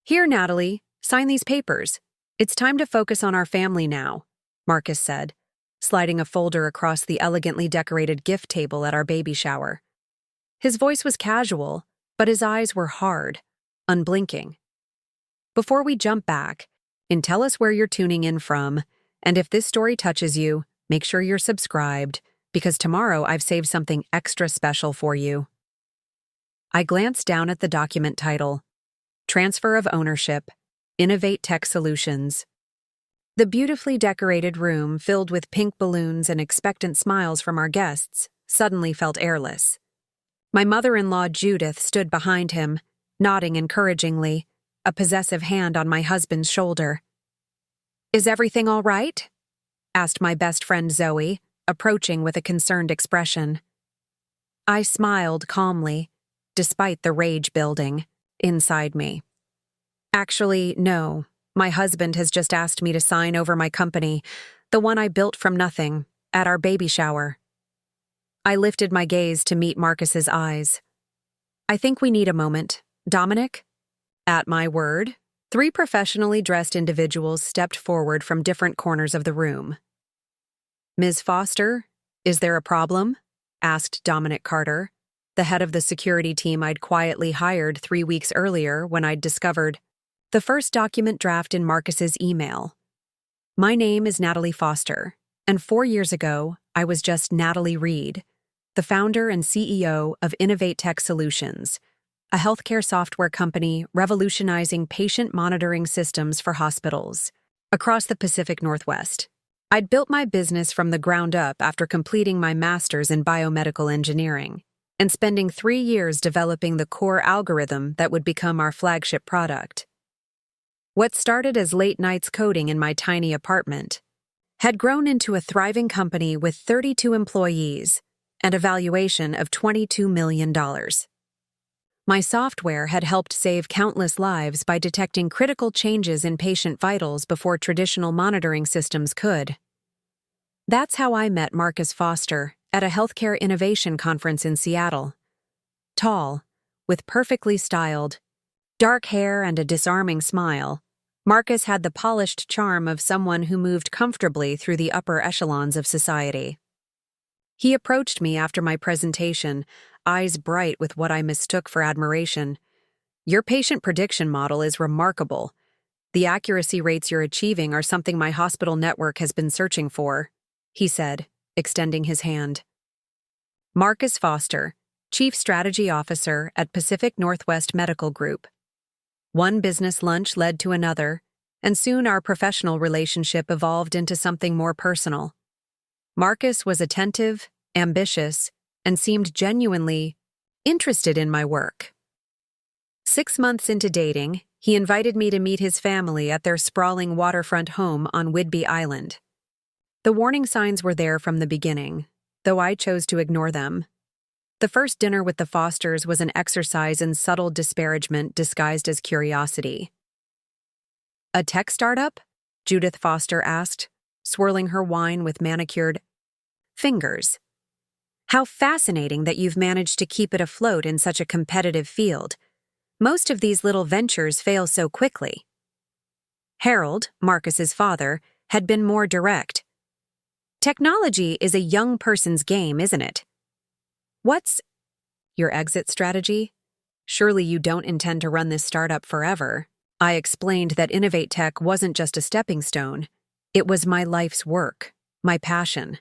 "Here, Natalie, sign these papers. It's time to focus on our family now," Marcus said, sliding a folder across the elegantly decorated gift table at our baby shower. His voice was casual, but his eyes were hard, unblinking. Before we jump back, tell us where you're tuning in from, and if this story touches you, make sure you're subscribed, because tomorrow I've saved something extra special for you. I glanced down at the document title, Transfer of Ownership, InnovateTech Solutions. The beautifully decorated room, filled with pink balloons and expectant smiles from our guests, suddenly felt airless. My mother-in-law Judith stood behind him, nodding encouragingly, a possessive hand on my husband's shoulder. "Is everything all right?" asked my best friend Zoe, approaching with a concerned expression. I smiled calmly, despite the rage building inside me. "Actually, no. My husband has just asked me to sign over my company, the one I built from nothing, at our baby shower." I lifted my gaze to meet Marcus's eyes. "I think we need a moment. Dominic?" At my word, 3 professionally dressed individuals stepped forward from different corners of the room. "Ms. Foster, is there a problem?" asked Dominic Carter, the head of the security team I'd quietly hired 3 weeks earlier when I'd discovered the first document draft in Marcus's email. "My name is Natalie Foster, and 4 years ago, I was just Natalie Reed, the founder and CEO of InnovateTech Solutions, a healthcare software company revolutionizing patient monitoring systems for hospitals across the Pacific Northwest. I'd built my business from the ground up after completing my master's in biomedical engineering and spending 3 years developing the core algorithm that would become our flagship product. What started as late nights coding in my tiny apartment had grown into a thriving company with 32 employees and a valuation of $22 million. My software had helped save countless lives by detecting critical changes in patient vitals before traditional monitoring systems could. That's how I met Marcus Foster at a healthcare innovation conference in Seattle. Tall, with perfectly styled, dark hair and a disarming smile, Marcus had the polished charm of someone who moved comfortably through the upper echelons of society. He approached me after my presentation, eyes bright with what I mistook for admiration. "Your patient prediction model is remarkable. The accuracy rates you're achieving are something my hospital network has been searching for," he said, extending his hand. Marcus Foster, Chief Strategy Officer at Pacific Northwest Medical Group. One business lunch led to another, and soon our professional relationship evolved into something more personal. Marcus was attentive, ambitious, and seemed genuinely interested in my work. 6 months into dating, he invited me to meet his family at their sprawling waterfront home on Whidbey Island. The warning signs were there from the beginning, though I chose to ignore them. The first dinner with the Fosters was an exercise in subtle disparagement disguised as curiosity. "A tech startup?" Judith Foster asked, swirling her wine with manicured fingers. "How fascinating that you've managed to keep it afloat in such a competitive field. Most of these little ventures fail so quickly." Harold, Marcus's father, had been more direct. "Technology is a young person's game, isn't it?" "What's your exit strategy? Surely you don't intend to run this startup forever." I explained that InnovateTech wasn't just a stepping stone. It was my life's work, my passion.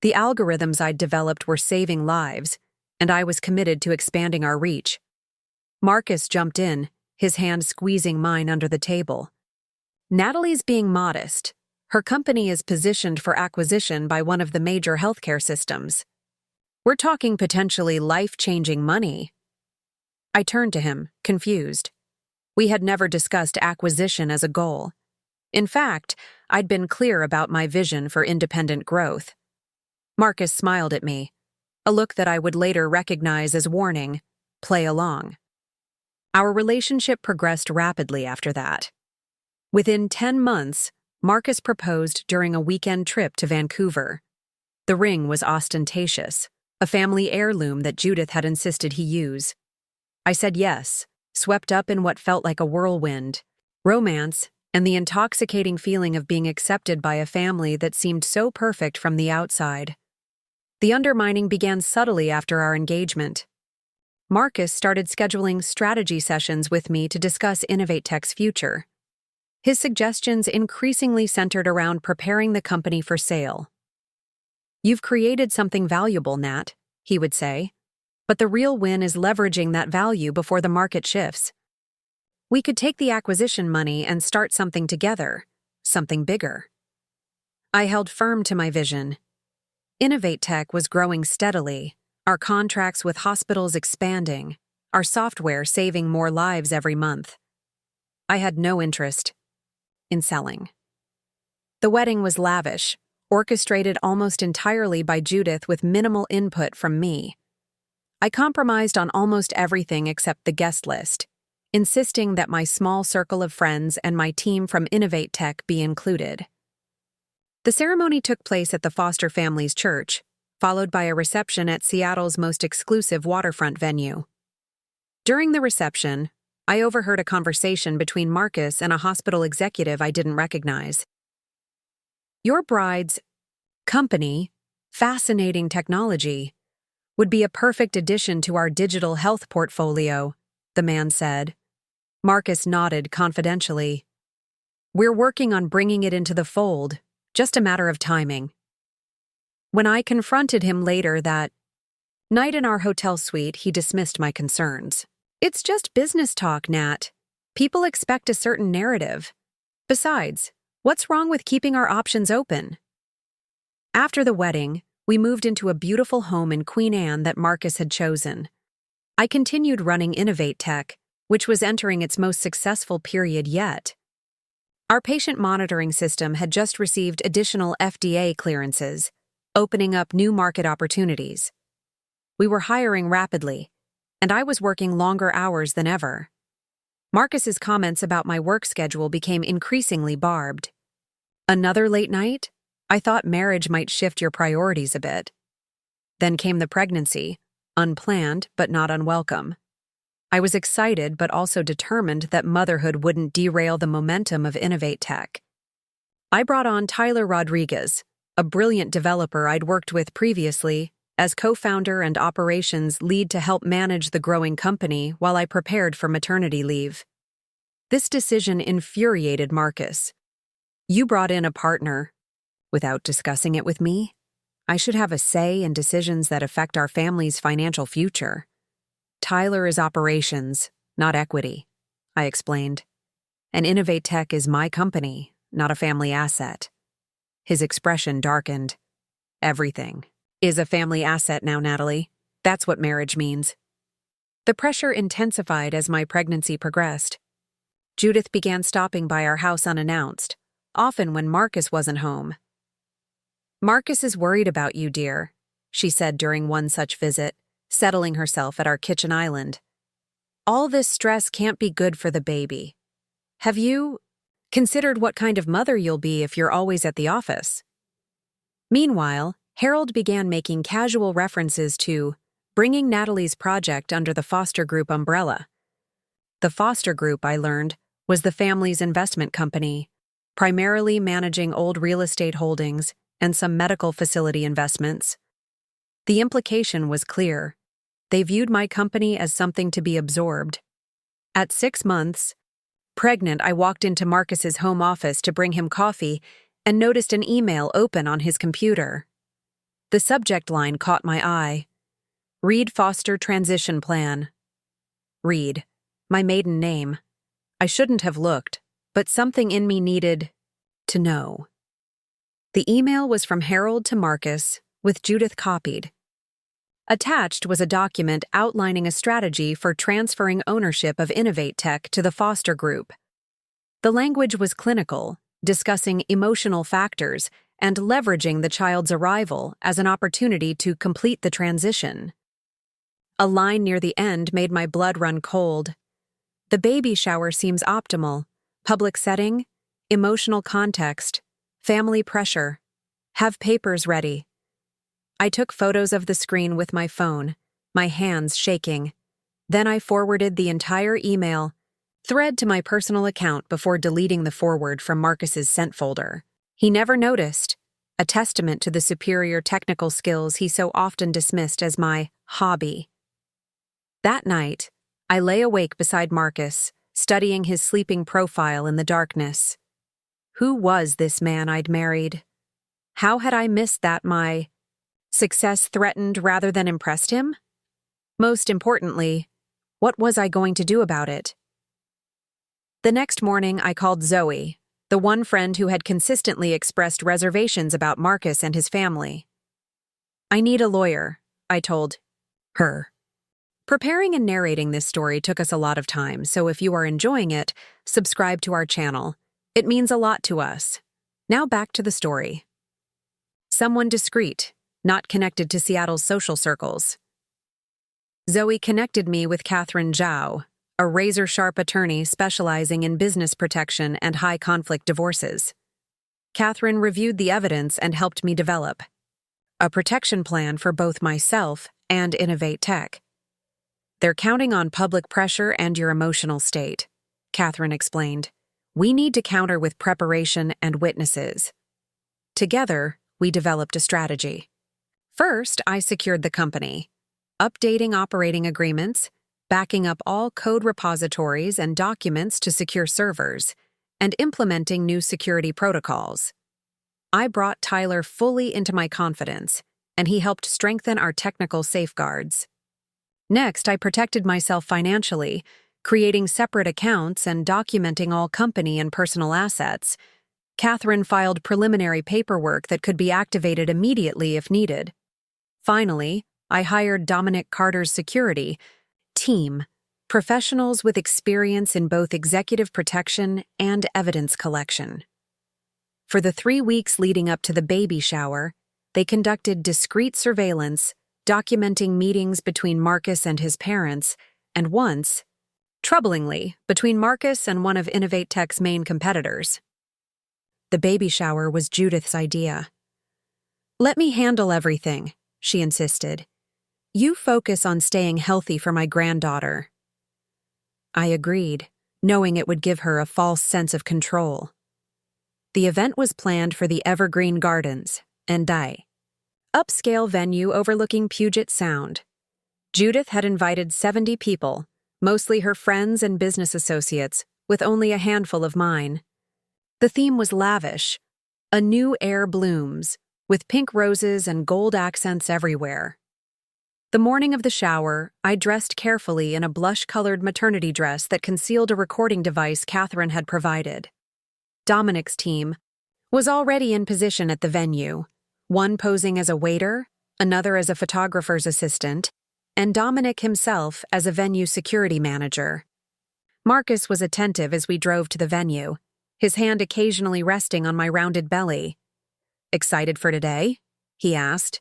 The algorithms I'd developed were saving lives, and I was committed to expanding our reach. Marcus jumped in, his hand squeezing mine under the table. "Natalie's being modest. Her company is positioned for acquisition by one of the major healthcare systems. We're talking potentially life-changing money." I turned to him, confused. We had never discussed acquisition as a goal. In fact, I'd been clear about my vision for independent growth. Marcus smiled at me, a look that I would later recognize as warning, "Play along." Our relationship progressed rapidly after that. Within 10 months, Marcus proposed during a weekend trip to Vancouver. The ring was ostentatious, a family heirloom that Judith had insisted he use. I said yes, swept up in what felt like a whirlwind. Romance, and the intoxicating feeling of being accepted by a family that seemed so perfect from the outside. The undermining began subtly after our engagement. Marcus started scheduling strategy sessions with me to discuss InnovateTech's future. His suggestions increasingly centered around preparing the company for sale. "You've created something valuable, Nat," he would say, "but the real win is leveraging that value before the market shifts. We could take the acquisition money and start something together, something bigger." I held firm to my vision. InnovateTech was growing steadily, our contracts with hospitals expanding, our software saving more lives every month. I had no interest in selling. The wedding was lavish, orchestrated almost entirely by Judith with minimal input from me. I compromised on almost everything except the guest list, insisting that my small circle of friends and my team from InnovateTech be included. The ceremony took place at the Foster family's church, followed by a reception at Seattle's most exclusive waterfront venue. During the reception, I overheard a conversation between Marcus and a hospital executive I didn't recognize. "Your bride's company, fascinating technology, would be a perfect addition to our digital health portfolio," the man said. Marcus nodded confidentially. "We're working on bringing it into the fold, just a matter of timing." When I confronted him later that night in our hotel suite, he dismissed my concerns. "It's just business talk, Nat. People expect a certain narrative. Besides, what's wrong with keeping our options open?" After the wedding, we moved into a beautiful home in Queen Anne that Marcus had chosen. I continued running InnovateTech, which was entering its most successful period yet. Our patient monitoring system had just received additional FDA clearances, opening up new market opportunities. We were hiring rapidly, and I was working longer hours than ever. Marcus's comments about my work schedule became increasingly barbed. "Another late night? I thought marriage might shift your priorities a bit." Then came the pregnancy, unplanned but not unwelcome. I was excited but also determined that motherhood wouldn't derail the momentum of InnovateTech. I brought on Tyler Rodriguez, a brilliant developer I'd worked with previously, as co-founder and operations lead to help manage the growing company while I prepared for maternity leave. This decision infuriated Marcus. "You brought in a partner without discussing it with me? I should have a say in decisions that affect our family's financial future." "Tyler is operations, not equity," I explained. "And InnovateTech is my company, not a family asset." His expression darkened. "Everything is a family asset now, Natalie. That's what marriage means." The pressure intensified as my pregnancy progressed. Judith began stopping by our house unannounced, often when Marcus wasn't home. "Marcus is worried about you, dear," she said during one such visit, settling herself at our kitchen island. "All this stress can't be good for the baby. Have you considered what kind of mother you'll be if you're always at the office?" Meanwhile, Harold began making casual references to bringing Natalie's project under the Foster Group umbrella. The Foster Group, I learned, was the family's investment company, primarily managing old real estate holdings and some medical facility investments. The implication was clear. They viewed my company as something to be absorbed. At 6 months, pregnant, I walked into Marcus's home office to bring him coffee and noticed an email open on his computer. The subject line caught my eye. "Reed Foster Transition Plan." Reed, my maiden name. I shouldn't have looked, but something in me needed to know. The email was from Harold to Marcus, with Judith copied. Attached was a document outlining a strategy for transferring ownership of InnovateTech to the Foster Group. The language was clinical, discussing emotional factors and leveraging the child's arrival as an opportunity to complete the transition. A line near the end made my blood run cold. "The baby shower seems optimal. Public setting, emotional context, family pressure. Have papers ready." I took photos of the screen with my phone, my hands shaking. Then I forwarded the entire email thread to my personal account before deleting the forward from Marcus's sent folder. He never noticed, a testament to the superior technical skills he so often dismissed as my hobby. That night, I lay awake beside Marcus, studying his sleeping profile in the darkness. Who was this man I'd married? How had I missed that my success threatened rather than impressed him? Most importantly, what was I going to do about it? The next morning, I called Zoe, the one friend who had consistently expressed reservations about Marcus and his family. I need a lawyer, I told her. Preparing and narrating this story took us a lot of time, so if you are enjoying it, subscribe to our channel. It means a lot to us. Now back to the story. Someone discreet, not connected to Seattle's social circles. Zoe connected me with Catherine Zhao, a razor-sharp attorney specializing in business protection and high-conflict divorces. Catherine reviewed the evidence and helped me develop a protection plan for both myself and InnovateTech. They're counting on public pressure and your emotional state, Catherine explained. We need to counter with preparation and witnesses. Together, we developed a strategy. First, I secured the company, updating operating agreements, backing up all code repositories and documents to secure servers, and implementing new security protocols. I brought Tyler fully into my confidence, and he helped strengthen our technical safeguards. Next, I protected myself financially, creating separate accounts and documenting all company and personal assets. Catherine filed preliminary paperwork that could be activated immediately if needed. Finally, I hired Dominic Carter's security team, professionals with experience in both executive protection and evidence collection. For the 3 weeks leading up to the baby shower, they conducted discreet surveillance, documenting meetings between Marcus and his parents, and once, troublingly, between Marcus and one of InnovateTech's main competitors. The baby shower was Judith's idea. "Let me handle everything," she insisted. "You focus on staying healthy for my granddaughter." I agreed, knowing it would give her a false sense of control. The event was planned for the Evergreen Gardens, and upscale venue overlooking Puget Sound. Judith had invited 70 people, mostly her friends and business associates, with only a handful of mine. The theme was lavish, a new air blooms, with pink roses and gold accents everywhere. The morning of the shower, I dressed carefully in a blush-colored maternity dress that concealed a recording device Catherine had provided. Dominic's team was already in position at the venue, one posing as a waiter, another as a photographer's assistant, and Dominic himself as a venue security manager. Marcus was attentive as we drove to the venue, his hand occasionally resting on my rounded belly. "Excited for today?" he asked.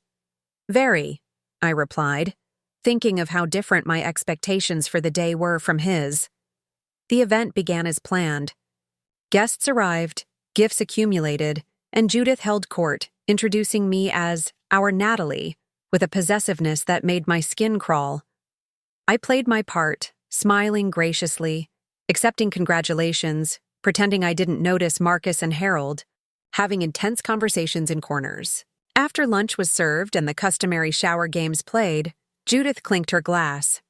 "Very," I replied, thinking of how different my expectations for the day were from his. The event began as planned. Guests arrived, gifts accumulated, and Judith held court, introducing me as our Natalie, with a possessiveness that made my skin crawl. I played my part, smiling graciously, accepting congratulations, pretending I didn't notice Marcus and Harold, having intense conversations in corners. After lunch was served and the customary shower games played, Judith clinked her glass.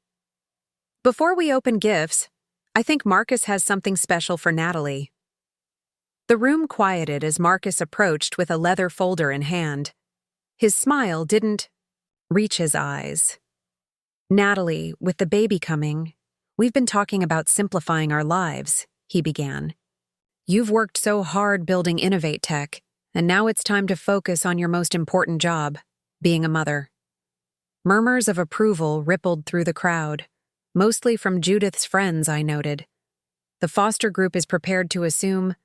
"Before we open gifts, I think Marcus has something special for Natalie." The room quieted as Marcus approached with a leather folder in hand. His smile didn't reach his eyes. "Natalie, with the baby coming, we've been talking about simplifying our lives," he began. "You've worked so hard building InnovateTech, and now it's time to focus on your most important job, being a mother." Murmurs of approval rippled through the crowd, mostly from Judith's friends, I noted. "The foster group is prepared to assume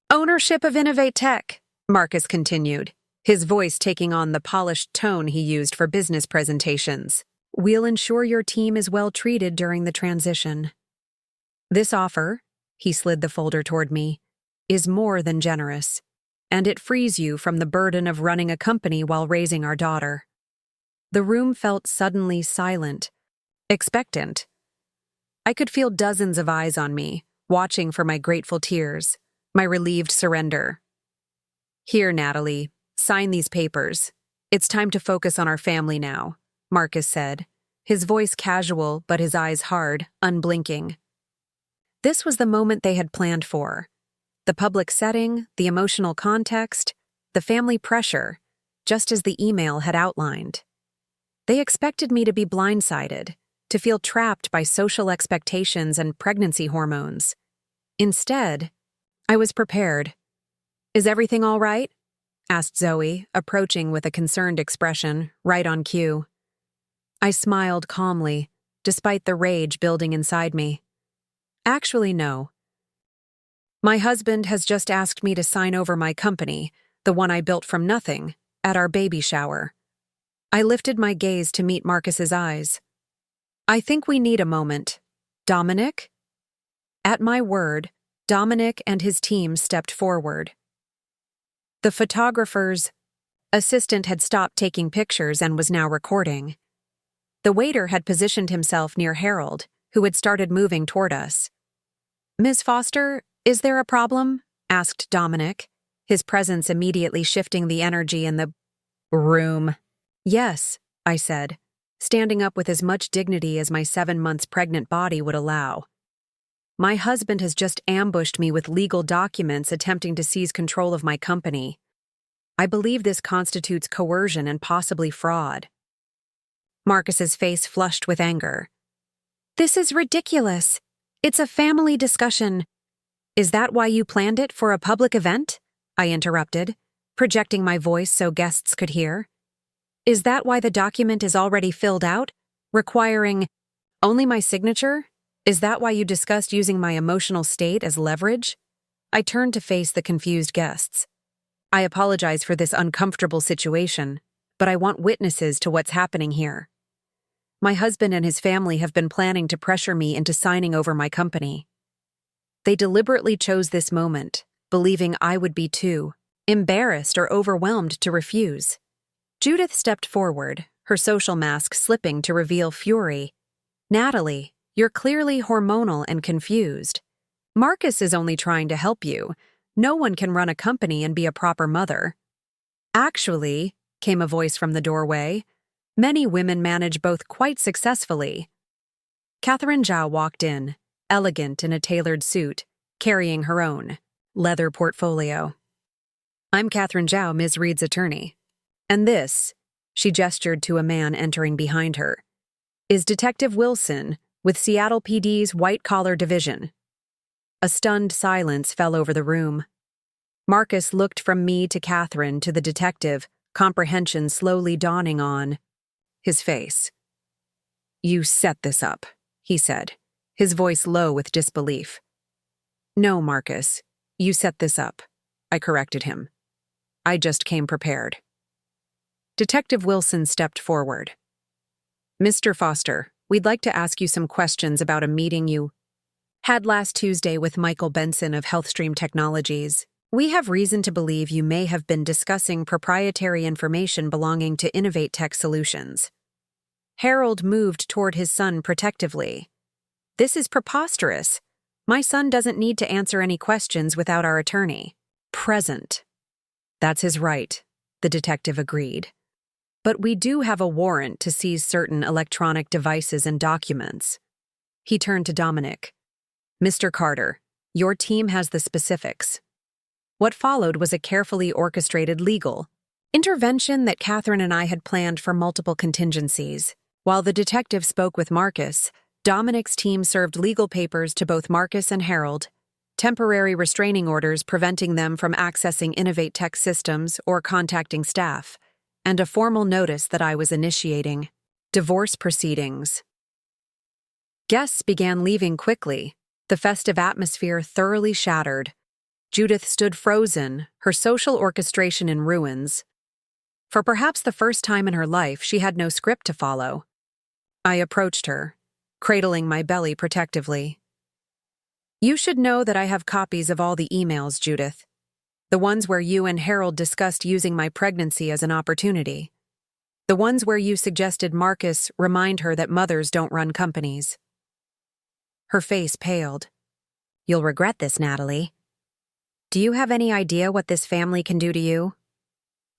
ownership of InnovateTech," Marcus continued, his voice taking on the polished tone he used for business presentations. "We'll ensure your team is well treated during the transition. This offer," he slid the folder toward me, "is more than generous, and it frees you from the burden of running a company while raising our daughter." The room felt suddenly silent, expectant, I could feel dozens of eyes on me, watching for my grateful tears, my relieved surrender. "Here, Natalie, sign these papers. It's time to focus on our family now," Marcus said, his voice casual but his eyes hard, unblinking. This was the moment they had planned for. The public setting, the emotional context, the family pressure, just as the email had outlined. They expected me to be blindsided, to feel trapped by social expectations and pregnancy hormones. Instead, I was prepared. "Is everything all right?" asked Zoe, approaching with a concerned expression, right on cue. I smiled calmly, despite the rage building inside me. "Actually, no. My husband has just asked me to sign over my company, the one I built from nothing, at our baby shower." I lifted my gaze to meet Marcus's eyes. "I think we need a moment. Dominic?" At my word, Dominic and his team stepped forward. The photographer's assistant had stopped taking pictures and was now recording. The waiter had positioned himself near Harold, who had started moving toward us. "Ms. Foster, is there a problem?" asked Dominic, his presence immediately shifting the energy in the room. "Yes," I said, standing up with as much dignity as my 7 months pregnant body would allow. "My husband has just ambushed me with legal documents attempting to seize control of my company. I believe this constitutes coercion and possibly fraud." Marcus's face flushed with anger. "This is ridiculous. It's a family discussion." "Is that why you planned it for a public event?" I interrupted, projecting my voice so guests could hear. "Is that why the document is already filled out, requiring only my signature? Is that why you discussed using my emotional state as leverage?" I turned to face the confused guests. "I apologize for this uncomfortable situation, but I want witnesses to what's happening here. My husband and his family have been planning to pressure me into signing over my company. They deliberately chose this moment, believing I would be too embarrassed or overwhelmed to refuse." Judith stepped forward, her social mask slipping to reveal fury. "Natalie, you're clearly hormonal and confused. Marcus is only trying to help you. No one can run a company and be a proper mother." "Actually," came a voice from the doorway, "many women manage both quite successfully." Catherine Zhao walked in, elegant in a tailored suit, carrying her own leather portfolio. "I'm Catherine Zhao, Ms. Reed's attorney. And this," she gestured to a man entering behind her, "is Detective Wilson with Seattle PD's White Collar Division." A stunned silence fell over the room. Marcus looked from me to Catherine to the detective, comprehension slowly dawning on his face. "You set this up," he said, his voice low with disbelief. "No, Marcus, you set this up," I corrected him. "I just came prepared." Detective Wilson stepped forward. "Mr. Foster, we'd like to ask you some questions about a meeting you had last Tuesday with Michael Benson of HealthStream Technologies. We have reason to believe you may have been discussing proprietary information belonging to InnovateTech Solutions." Harold moved toward his son protectively. "This is preposterous. My son doesn't need to answer any questions without our attorney present." "That's his right," the detective agreed. "But we do have a warrant to seize certain electronic devices and documents." He turned to Dominic. "Mr. Carter, your team has the specifics." What followed was a carefully orchestrated legal intervention that Catherine and I had planned for multiple contingencies. While the detective spoke with Marcus, Dominic's team served legal papers to both Marcus and Harold, temporary restraining orders preventing them from accessing InnovateTech systems or contacting staff, and a formal notice that I was initiating divorce proceedings. Guests began leaving quickly, the festive atmosphere thoroughly shattered. Judith stood frozen, her social orchestration in ruins. For perhaps the first time in her life, she had no script to follow. I approached her, cradling my belly protectively. "You should know that I have copies of all the emails, Judith. The ones where you and Harold discussed using my pregnancy as an opportunity. The ones where you suggested Marcus remind her that mothers don't run companies." Her face paled. "You'll regret this, Natalie. Do you have any idea what this family can do to you?"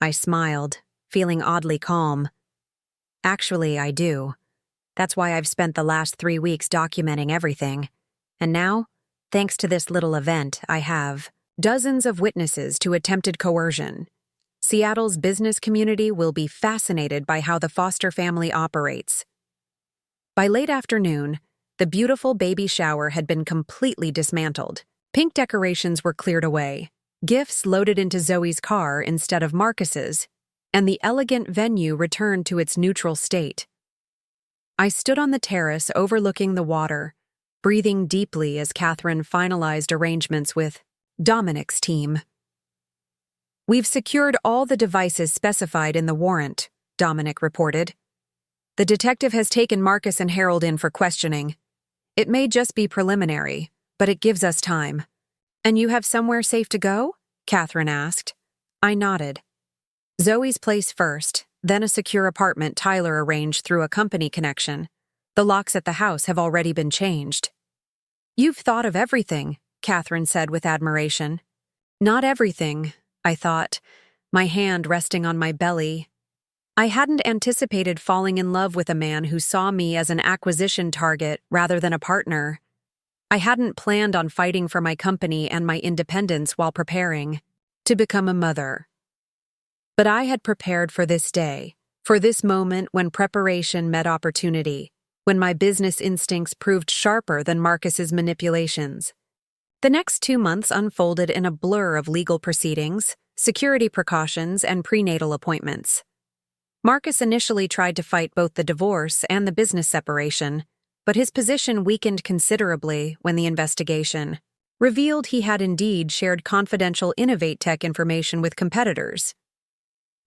I smiled, feeling oddly calm. "Actually, I do. That's why I've spent the last 3 weeks documenting everything. And now, thanks to this little event, I have dozens of witnesses to attempted coercion. Seattle's business community will be fascinated by how the foster family operates." By late afternoon, the beautiful baby shower had been completely dismantled. Pink decorations were cleared away, gifts loaded into Zoe's car instead of Marcus's, and the elegant venue returned to its neutral state. I stood on the terrace overlooking the water, breathing deeply as Catherine finalized arrangements with Dominic's team. "We've secured all the devices specified in the warrant," Dominic reported. "The detective has taken Marcus and Harold in for questioning. It may just be preliminary, but it gives us time." "And you have somewhere safe to go?" Catherine asked. I nodded. "Zoe's place first, then a secure apartment Tyler arranged through a company connection. The locks at the house have already been changed." "You've thought of everything," Catherine said with admiration. "Not everything," I thought, my hand resting on my belly. I hadn't anticipated falling in love with a man who saw me as an acquisition target rather than a partner. I hadn't planned on fighting for my company and my independence while preparing to become a mother. But I had prepared for this day, for this moment when preparation met opportunity, when my business instincts proved sharper than Marcus's manipulations. The next 2 months unfolded in a blur of legal proceedings, security precautions, and prenatal appointments. Marcus initially tried to fight both the divorce and the business separation, but his position weakened considerably when the investigation revealed he had indeed shared confidential InnovateTech information with competitors.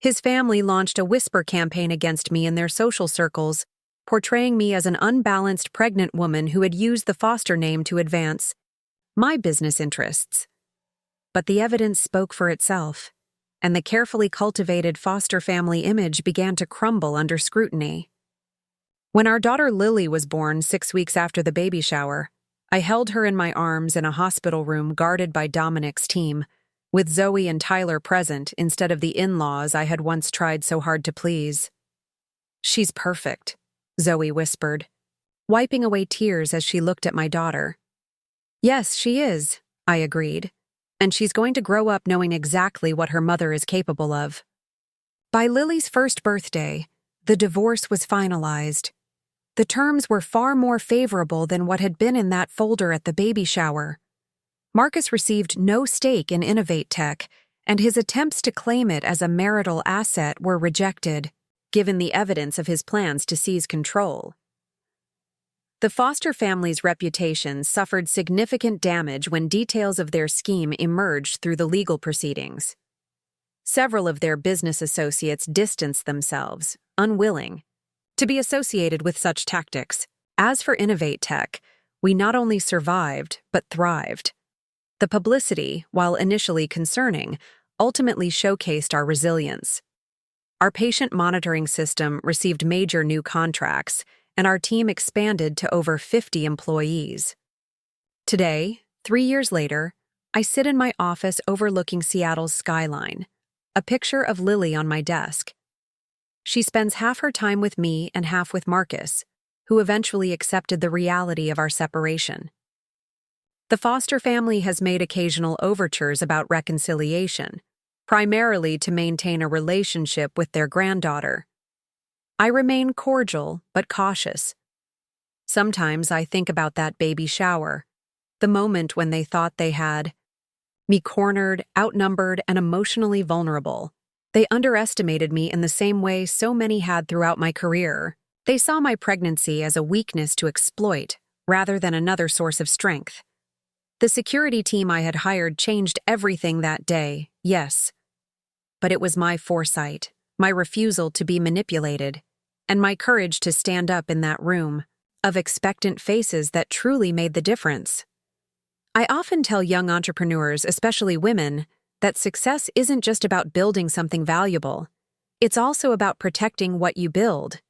His family launched a whisper campaign against me in their social circles, portraying me as an unbalanced pregnant woman who had used the foster name to advance my business interests. But the evidence spoke for itself, and the carefully cultivated foster family image began to crumble under scrutiny. When our daughter Lily was born 6 weeks after the baby shower, I held her in my arms in a hospital room guarded by Dominic's team, with Zoe and Tyler present instead of the in-laws I had once tried so hard to please. "She's perfect," Zoe whispered, wiping away tears as she looked at my daughter. "Yes, she is," I agreed, "and she's going to grow up knowing exactly what her mother is capable of." By Lily's first birthday, the divorce was finalized. The terms were far more favorable than what had been in that folder at the baby shower. Marcus received no stake in InnovateTech, and his attempts to claim it as a marital asset were rejected, given the evidence of his plans to seize control. The foster family's reputation suffered significant damage when details of their scheme emerged through the legal proceedings. Several of their business associates distanced themselves, unwilling to be associated with such tactics. As for InnovateTech, we not only survived, but thrived. The publicity, while initially concerning, ultimately showcased our resilience. Our patient monitoring system received major new contracts, and our team expanded to over 50 employees. Today, 3 years later, I sit in my office overlooking Seattle's skyline, a picture of Lily on my desk. She spends half her time with me and half with Marcus, who eventually accepted the reality of our separation. The foster family has made occasional overtures about reconciliation, primarily to maintain a relationship with their granddaughter. I remain cordial but cautious. Sometimes I think about that baby shower, the moment when they thought they had me cornered, outnumbered, and emotionally vulnerable. They underestimated me in the same way so many had throughout my career. They saw my pregnancy as a weakness to exploit, rather than another source of strength. The security team I had hired changed everything that day, yes. But it was my foresight, my refusal to be manipulated, and my courage to stand up in that room of expectant faces that truly made the difference. I often tell young entrepreneurs, especially women, that success isn't just about building something valuable. It's also about protecting what you build.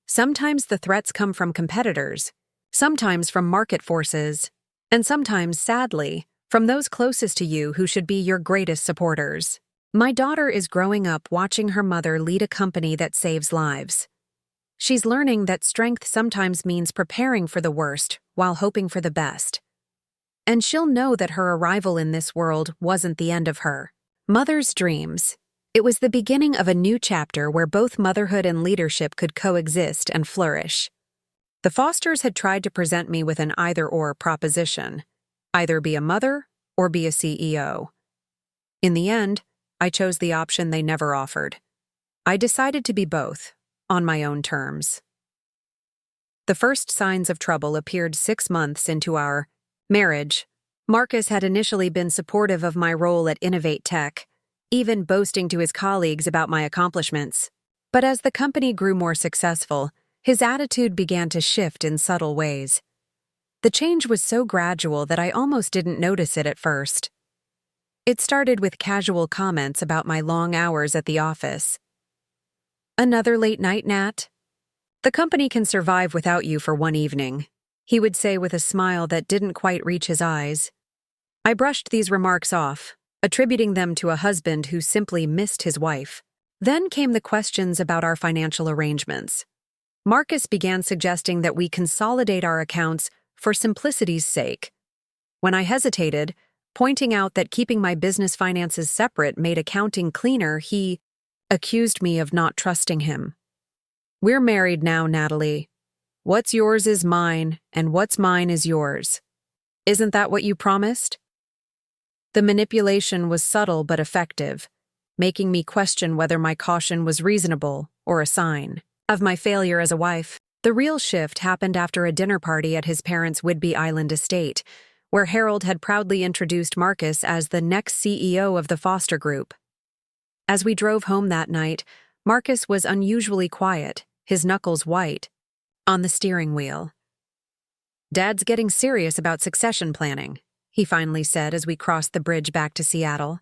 Sometimes the threats come from competitors. sometimes from market forces, and sometimes, sadly, from those closest to you who should be your greatest supporters. My daughter is growing up watching her mother lead a company that saves lives. She's learning that strength sometimes means preparing for the worst while hoping for the best. And she'll know that her arrival in this world wasn't the end of her mother's dreams. It was the beginning of a new chapter where both motherhood and leadership could coexist and flourish. The Fosters had tried to present me with an either-or proposition, either be a mother or be a CEO. In the end, I chose the option they never offered. I decided to be both, on my own terms. The first signs of trouble appeared 6 months into our marriage. Marcus had initially been supportive of my role at InnovateTech, even boasting to his colleagues about my accomplishments. But as the company grew more successful, his attitude began to shift in subtle ways. The change was so gradual that I almost didn't notice it at first. It started with casual comments about my long hours at the office. "Another late night, Nat? The company can survive without you for one evening," he would say with a smile that didn't quite reach his eyes. I brushed these remarks off, attributing them to a husband who simply missed his wife. Then came the questions about our financial arrangements. Marcus began suggesting that we consolidate our accounts for simplicity's sake. When I hesitated, pointing out that keeping my business finances separate made accounting cleaner, he accused me of not trusting him. "We're married now, Natalie. What's yours is mine, and what's mine is yours. Isn't that what you promised?" The manipulation was subtle but effective, making me question whether my caution was reasonable or a sign of my failure as a wife. The real shift happened after a dinner party at his parents' Whidbey Island estate, where Harold had proudly introduced Marcus as the next CEO of the Foster Group. As we drove home that night, Marcus was unusually quiet, his knuckles white, on the steering wheel. "Dad's getting serious about succession planning," he finally said as we crossed the bridge back to Seattle.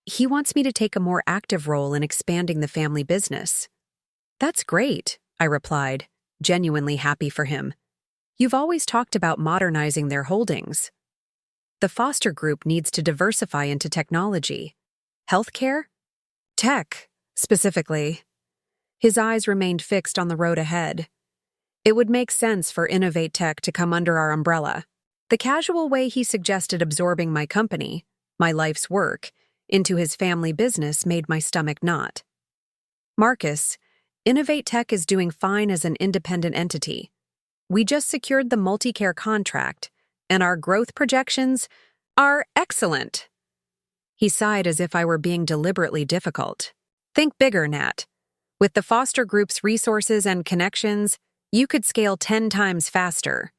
"He wants me to take a more active role in expanding the family business." "That's great," I replied, genuinely happy for him. "You've always talked about modernizing their holdings. The Foster Group needs to diversify into technology. Healthcare? Tech, specifically." His eyes remained fixed on the road ahead. "It would make sense for InnovateTech to come under our umbrella." The casual way he suggested absorbing my company, my life's work, into his family business made my stomach knot. "Marcus, InnovateTech is doing fine as an independent entity. We just secured the multi-care contract, and our growth projections are excellent." He sighed as if I were being deliberately difficult. "Think bigger, Nat. With the Foster Group's resources and connections, you could scale 10 times faster.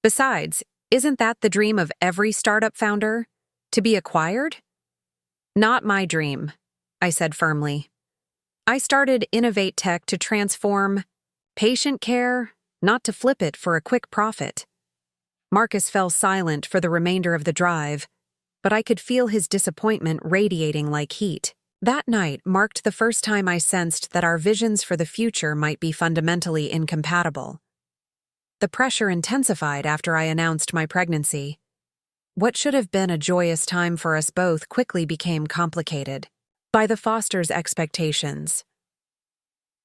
Besides, isn't that the dream of every startup founder? To be acquired?" "Not my dream," I said firmly. "I started InnovateTech to transform patient care, not to flip it for a quick profit." Marcus fell silent for the remainder of the drive, but I could feel his disappointment radiating like heat. That night marked the first time I sensed that our visions for the future might be fundamentally incompatible. The pressure intensified after I announced my pregnancy. What should have been a joyous time for us both quickly became complicated by the Fosters' expectations.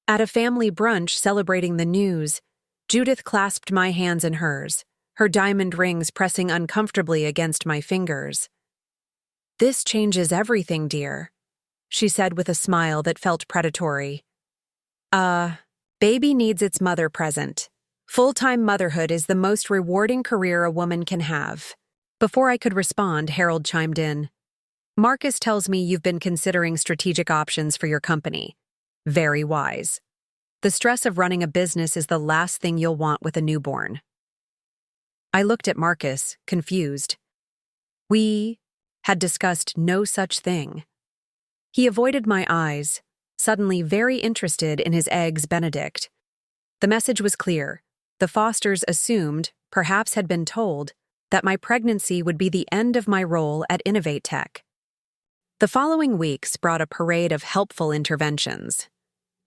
At a family brunch celebrating the news, Judith clasped my hands in hers, her diamond rings pressing uncomfortably against my fingers. "This changes everything, dear," she said with a smile that felt predatory. Baby needs its mother present. Full-time motherhood is the most rewarding career a woman can have." Before I could respond, Harold chimed in. "Marcus tells me you've been considering strategic options for your company. Very wise. The stress of running a business is the last thing you'll want with a newborn." I looked at Marcus, confused. We had discussed no such thing. He avoided my eyes, suddenly very interested in his eggs Benedict. The message was clear. The Fosters assumed, perhaps had been told, that my pregnancy would be the end of my role at InnovateTech. The following weeks brought a parade of helpful interventions.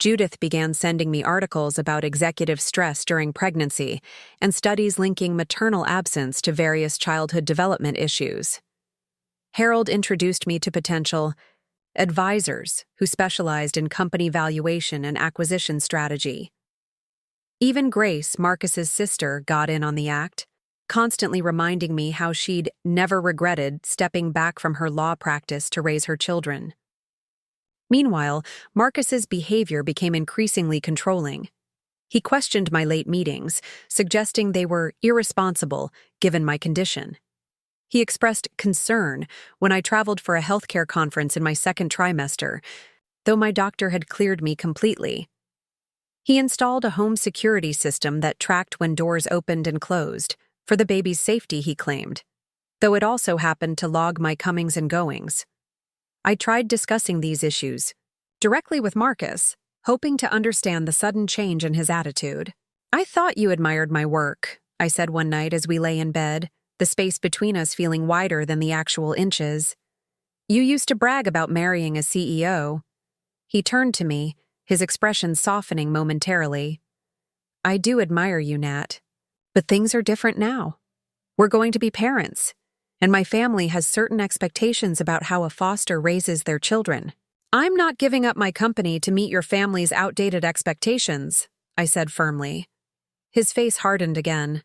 Judith began sending me articles about executive stress during pregnancy and studies linking maternal absence to various childhood development issues. Harold introduced me to potential advisors who specialized in company valuation and acquisition strategy. Even Grace, Marcus's sister, got in on the act, constantly reminding me how she'd never regretted stepping back from her law practice to raise her children. Meanwhile, Marcus's behavior became increasingly controlling. He questioned my late meetings, suggesting they were irresponsible given my condition. He expressed concern when I traveled for a healthcare conference in my second trimester, though my doctor had cleared me completely. He installed a home security system that tracked when doors opened and closed, for the baby's safety, he claimed, though it also happened to log my comings and goings. I tried discussing these issues directly with Marcus, hoping to understand the sudden change in his attitude. "I thought you admired my work," I said one night as we lay in bed, the space between us feeling wider than the actual inches. "You used to brag about marrying a CEO." He turned to me, his expression softening momentarily. "I do admire you, Nat. But things are different now. We're going to be parents, and my family has certain expectations about how a foster raises their children. I'm not giving up my company to meet your family's outdated expectations," I said firmly. His face hardened again.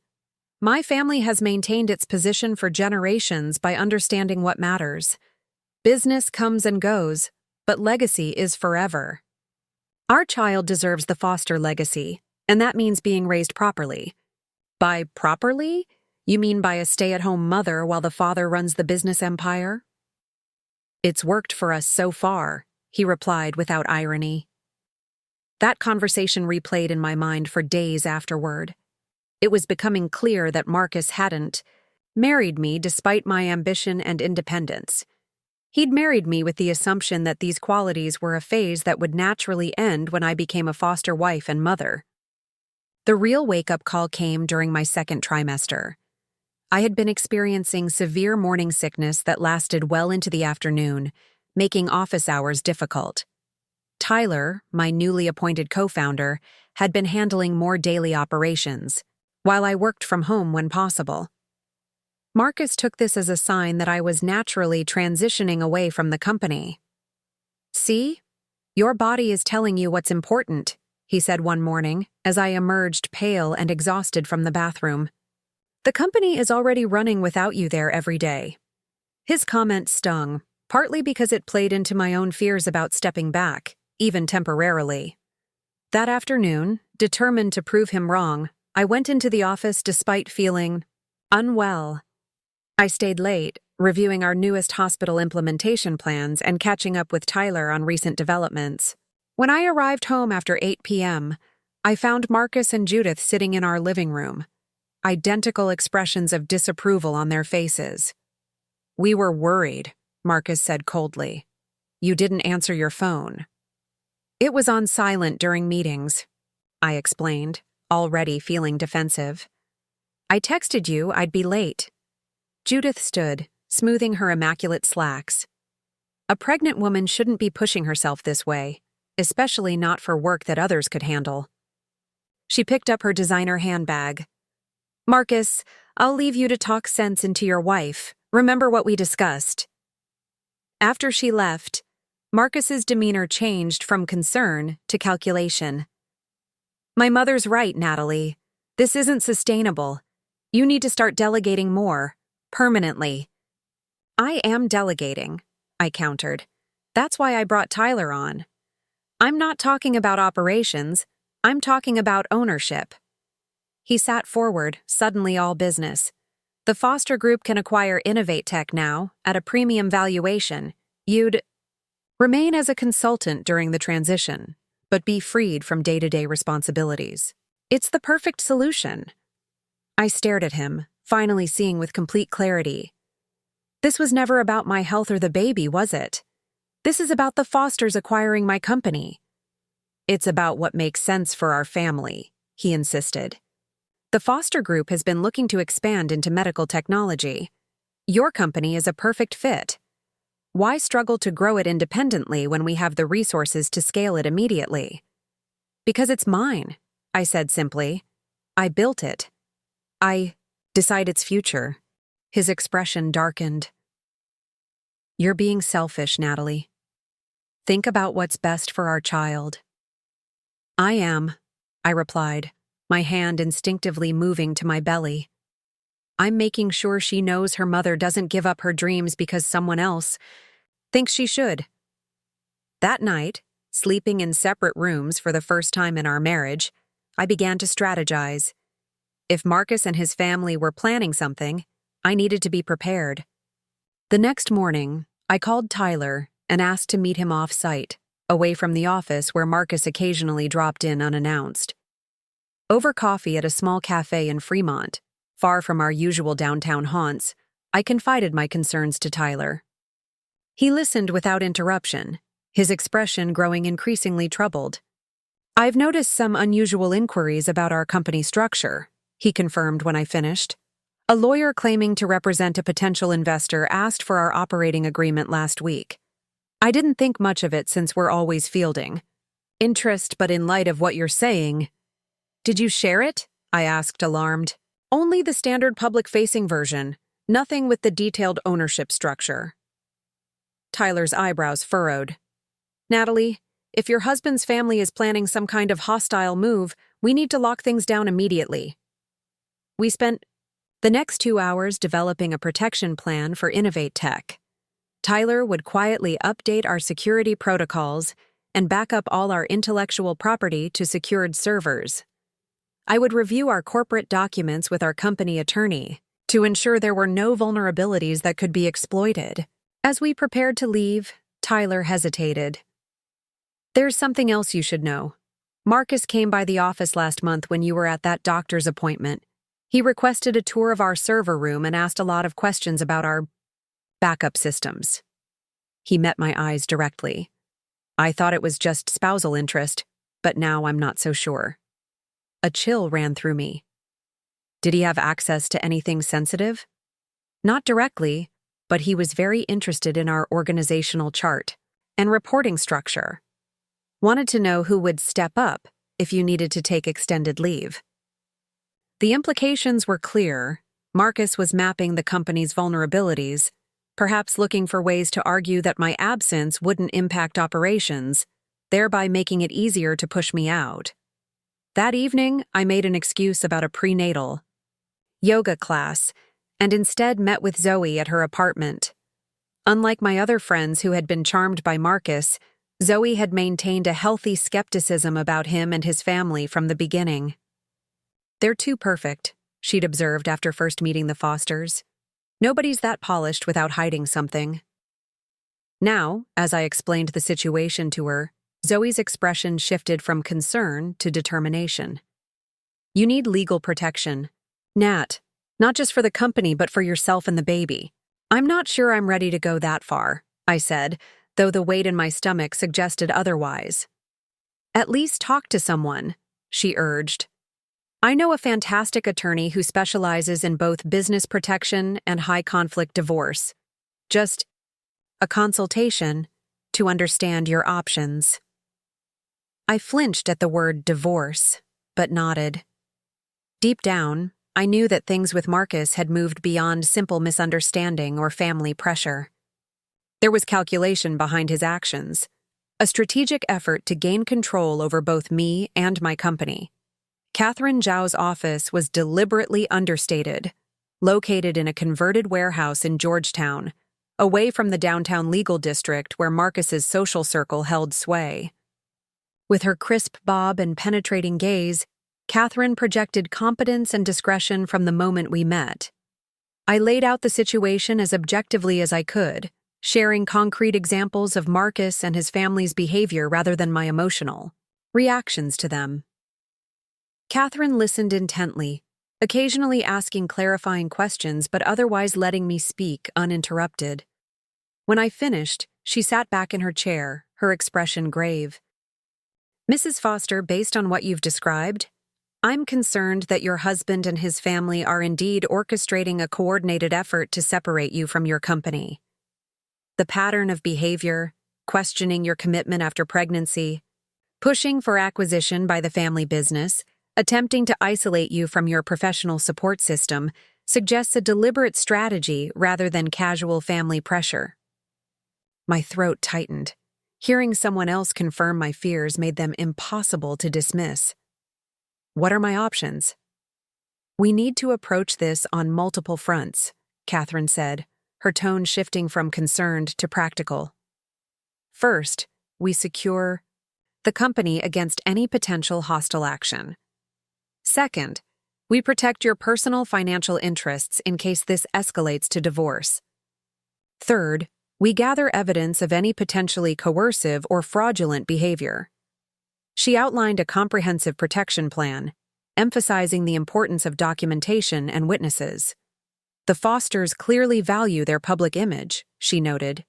"My family has maintained its position for generations by understanding what matters. Business comes and goes, but legacy is forever. Our child deserves the foster legacy, and that means being raised properly." "By properly? You mean by a stay-at-home mother while the father runs the business empire?" "It's worked for us so far," he replied without irony. That conversation replayed in my mind for days afterward. It was becoming clear that Marcus hadn't married me despite my ambition and independence. He'd married me with the assumption that these qualities were a phase that would naturally end when I became a foster wife and mother. The real wake-up call came during my second trimester. I had been experiencing severe morning sickness that lasted well into the afternoon, making office hours difficult. Tyler, my newly appointed co-founder, had been handling more daily operations, while I worked from home when possible. Marcus took this as a sign that I was naturally transitioning away from the company. "See? Your body is telling you what's important," he said one morning as I emerged pale and exhausted from the bathroom. "The company is already running without you there every day." His comment stung, partly because it played into my own fears about stepping back, even temporarily. That afternoon, determined to prove him wrong, I went into the office despite feeling unwell. I stayed late, reviewing our newest hospital implementation plans and catching up with Tyler on recent developments. When I arrived home after 8 p.m., I found Marcus and Judith sitting in our living room, identical expressions of disapproval on their faces. "We were worried," Marcus said coldly. "You didn't answer your phone." "It was on silent during meetings," I explained, already feeling defensive. "I texted you I'd be late." Judith stood, smoothing her immaculate slacks. A pregnant woman shouldn't be pushing herself this way, especially not for work that others could handle. She picked up her designer handbag. "Marcus, I'll leave you to talk sense into your wife. Remember what we discussed." After she left, Marcus's demeanor changed from concern to calculation. "My mother's right, Natalie. This isn't sustainable. You need to start delegating more, permanently." "I am delegating," I countered. "That's why I brought Tyler on. I'm not talking about operations, I'm talking about ownership." He sat forward, suddenly all business. "The foster group can acquire InnovateTech now, at a premium valuation. You'd remain as a consultant during the transition, but be freed from day-to-day responsibilities. It's the perfect solution." I stared at him, finally seeing with complete clarity. This was never about my health or the baby, was it? This is about the Fosters acquiring my company. "It's about what makes sense for our family," he insisted. "The Foster Group has been looking to expand into medical technology. Your company is a perfect fit. Why struggle to grow it independently when we have the resources to scale it immediately?" Because it's mine, I said simply. I built it. I decide its future. His expression darkened. You're being selfish, Natalie. Think about what's best for our child. I am, I replied, my hand instinctively moving to my belly. I'm making sure she knows her mother doesn't give up her dreams because someone else thinks she should. That night, sleeping in separate rooms for the first time in our marriage, I began to strategize. If Marcus and his family were planning something, I needed to be prepared. The next morning, I called Tyler and asked to meet him off-site, away from the office where Marcus occasionally dropped in unannounced. Over coffee at a small cafe in Fremont, far from our usual downtown haunts, I confided my concerns to Tyler. He listened without interruption, his expression growing increasingly troubled. I've noticed some unusual inquiries about our company structure, he confirmed when I finished. A lawyer claiming to represent a potential investor asked for our operating agreement last week. I didn't think much of it since we're always fielding interest, but in light of what you're saying... Did you share it? I asked, alarmed. Only the standard public-facing version, nothing with the detailed ownership structure. Tyler's eyebrows furrowed. Natalie, if your husband's family is planning some kind of hostile move, we need to lock things down immediately. We spent the next 2 hours developing a protection plan for InnovateTech. Tyler would quietly update our security protocols and back up all our intellectual property to secured servers. I would review our corporate documents with our company attorney to ensure there were no vulnerabilities that could be exploited. As we prepared to leave, Tyler hesitated. There's something else you should know. Marcus came by the office last month when you were at that doctor's appointment. He requested a tour of our server room and asked a lot of questions about our backup systems. He met my eyes directly. I thought it was just spousal interest, but now I'm not so sure. A chill ran through me. Did he have access to anything sensitive? Not directly, but he was very interested in our organizational chart and reporting structure. Wanted to know who would step up if you needed to take extended leave. The implications were clear. Marcus was mapping the company's vulnerabilities, perhaps looking for ways to argue that my absence wouldn't impact operations, thereby making it easier to push me out. That evening, I made an excuse about a prenatal yoga class and instead met with Zoe at her apartment. Unlike my other friends who had been charmed by Marcus, Zoe had maintained a healthy skepticism about him and his family from the beginning. They're too perfect, she'd observed after first meeting the Fosters. Nobody's that polished without hiding something. Now, as I explained the situation to her, Zoe's expression shifted from concern to determination. You need legal protection. Nat, not just for the company but for yourself and the baby. I'm not sure I'm ready to go that far, I said, though the weight in my stomach suggested otherwise. At least talk to someone, she urged. I know a fantastic attorney who specializes in both business protection and high-conflict divorce. Just a consultation to understand your options. I flinched at the word divorce, but nodded. Deep down, I knew that things with Marcus had moved beyond simple misunderstanding or family pressure. There was calculation behind his actions, a strategic effort to gain control over both me and my company. Catherine Zhao's office was deliberately understated, located in a converted warehouse in Georgetown, away from the downtown legal district where Marcus's social circle held sway. With her crisp bob and penetrating gaze, Catherine projected competence and discretion from the moment we met. I laid out the situation as objectively as I could, sharing concrete examples of Marcus and his family's behavior rather than my emotional reactions to them. Catherine listened intently, occasionally asking clarifying questions but otherwise letting me speak uninterrupted. When I finished, she sat back in her chair, her expression grave. Mrs. Foster, based on what you've described, I'm concerned that your husband and his family are indeed orchestrating a coordinated effort to separate you from your company. The pattern of behavior, questioning your commitment after pregnancy, pushing for acquisition by the family business, attempting to isolate you from your professional support system, suggests a deliberate strategy rather than casual family pressure. My throat tightened. Hearing someone else confirm my fears made them impossible to dismiss. What are my options? We need to approach this on multiple fronts, Catherine said, her tone shifting from concerned to practical. First, we secure the company against any potential hostile action. Second, we protect your personal financial interests in case this escalates to divorce. Third, we gather evidence of any potentially coercive or fraudulent behavior. She outlined a comprehensive protection plan, emphasizing the importance of documentation and witnesses. The Fosters clearly value their public image, she noted.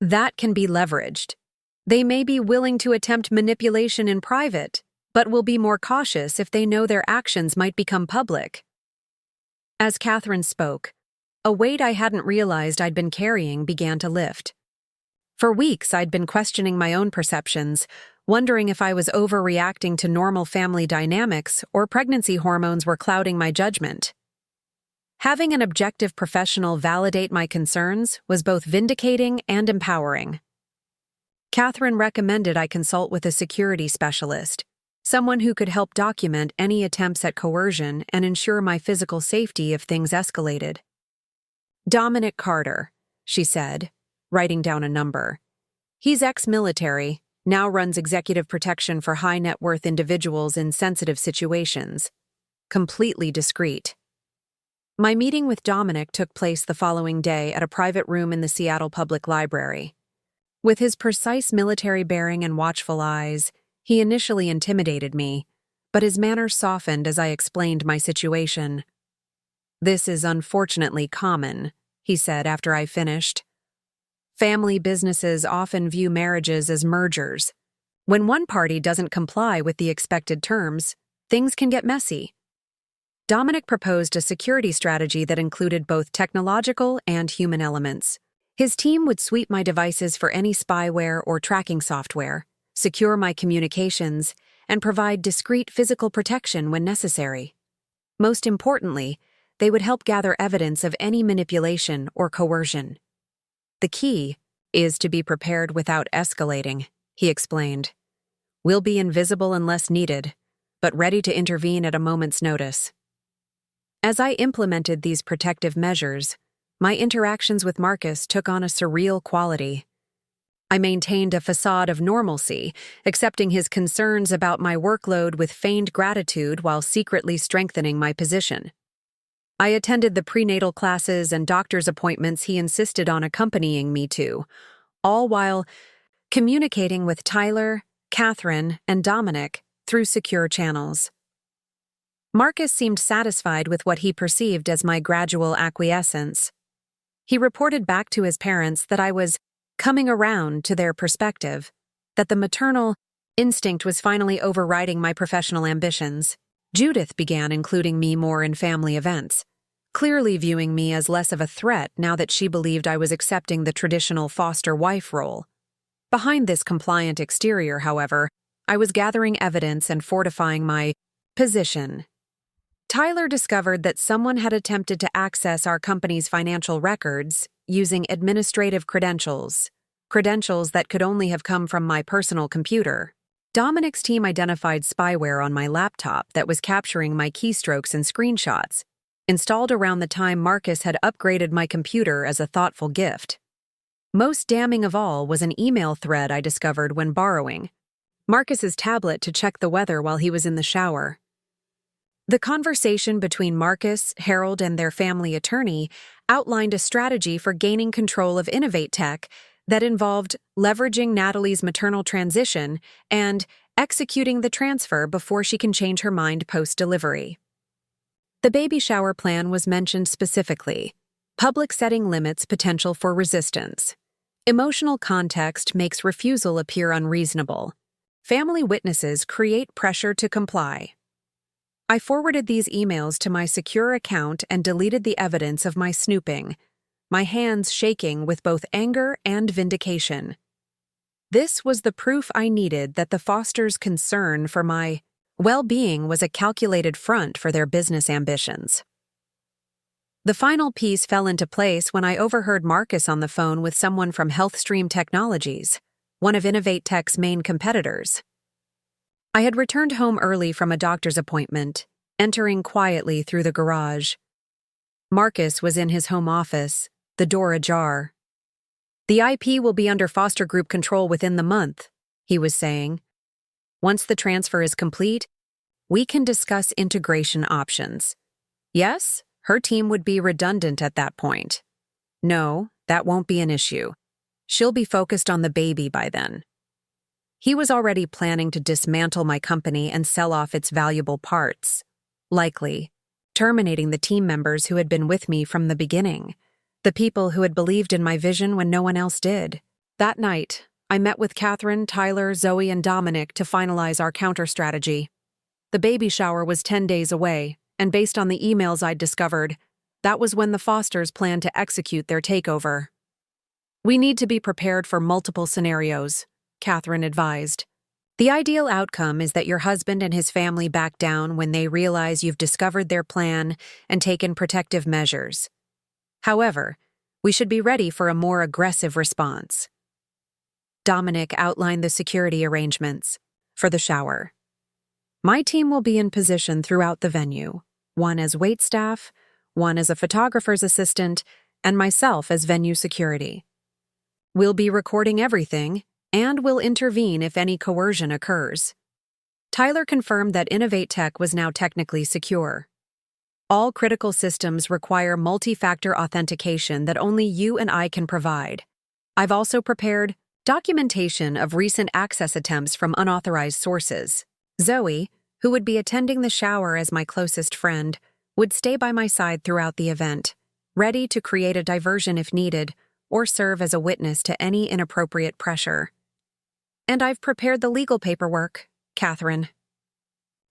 That can be leveraged. They may be willing to attempt manipulation in private, but will be more cautious if they know their actions might become public. As Catherine spoke, a weight I hadn't realized I'd been carrying began to lift. For weeks, I'd been questioning my own perceptions, wondering if I was overreacting to normal family dynamics or pregnancy hormones were clouding my judgment. Having an objective professional validate my concerns was both vindicating and empowering. Catherine recommended I consult with a security specialist, someone who could help document any attempts at coercion and ensure my physical safety if things escalated. Dominic Carter, she said, writing down a number. He's ex-military, now runs executive protection for high-net-worth individuals in sensitive situations. Completely discreet. My meeting with Dominic took place the following day at a private room in the Seattle Public Library. With his precise military bearing and watchful eyes, he initially intimidated me, but his manner softened as I explained my situation. "This is unfortunately common," he said after I finished. "Family businesses often view marriages as mergers. When one party doesn't comply with the expected terms, things can get messy." Dominic proposed a security strategy that included both technological and human elements. His team would sweep my devices for any spyware or tracking software, secure my communications, and provide discreet physical protection when necessary. Most importantly, they would help gather evidence of any manipulation or coercion. "The key is to be prepared without escalating," he explained. "We'll be invisible unless needed, but ready to intervene at a moment's notice." As I implemented these protective measures, my interactions with Marcus took on a surreal quality. I maintained a facade of normalcy, accepting his concerns about my workload with feigned gratitude while secretly strengthening my position. I attended the prenatal classes and doctor's appointments he insisted on accompanying me to, all while communicating with Tyler, Catherine, and Dominic through secure channels. Marcus seemed satisfied with what he perceived as my gradual acquiescence. He reported back to his parents that I was coming around to their perspective, that the maternal instinct was finally overriding my professional ambitions. Judith began including me more in family events, clearly viewing me as less of a threat now that she believed I was accepting the traditional foster wife role. Behind this compliant exterior, however, I was gathering evidence and fortifying my position. Tyler discovered that someone had attempted to access our company's financial records using administrative credentials that could only have come from my personal computer. Dominic's team identified spyware on my laptop that was capturing my keystrokes and screenshots, installed around the time Marcus had upgraded my computer as a thoughtful gift. Most damning of all was an email thread I discovered when borrowing Marcus's tablet to check the weather while he was in the shower. The conversation between Marcus, Harold, and their family attorney outlined a strategy for gaining control of InnovateTech that involved leveraging Natalie's maternal transition and executing the transfer before she can change her mind post-delivery. The baby shower plan was mentioned specifically. Public setting limits potential for resistance. Emotional context makes refusal appear unreasonable. Family witnesses create pressure to comply. I forwarded these emails to my secure account and deleted the evidence of my snooping, my hands shaking with both anger and vindication. This was the proof I needed that the Fosters' concern for my well-being was a calculated front for their business ambitions. The final piece fell into place when I overheard Marcus on the phone with someone from HealthStream Technologies, one of InnovateTech's main competitors. I had returned home early from a doctor's appointment, entering quietly through the garage. Marcus was in his home office, the door ajar. "The IP will be under Foster Group control within the month," he was saying. "Once the transfer is complete, we can discuss integration options." Yes, her team would be redundant at that point. No, that won't be an issue. She'll be focused on the baby by then. He was already planning to dismantle my company and sell off its valuable parts, likely terminating the team members who had been with me from the beginning, the people who had believed in my vision when no one else did. That night, I met with Catherine, Tyler, Zoe, and Dominic to finalize our counter-strategy. The baby shower was 10 days away, and based on the emails I'd discovered, that was when the Fosters planned to execute their takeover. "We need to be prepared for multiple scenarios," Catherine advised. "The ideal outcome is that your husband and his family back down when they realize you've discovered their plan and taken protective measures. However, we should be ready for a more aggressive response." Dominic outlined the security arrangements for the shower. "My team will be in position throughout the venue, one as waitstaff, one as a photographer's assistant, and myself as venue security. We'll be recording everything, and will intervene if any coercion occurs." Tyler confirmed that InnovateTech was now technically secure. "All critical systems require multi-factor authentication that only you and I can provide. I've also prepared documentation of recent access attempts from unauthorized sources. Zoe, who would be attending the shower as my closest friend, would stay by my side throughout the event, ready to create a diversion if needed, or serve as a witness to any inappropriate pressure. And I've prepared the legal paperwork," Catherine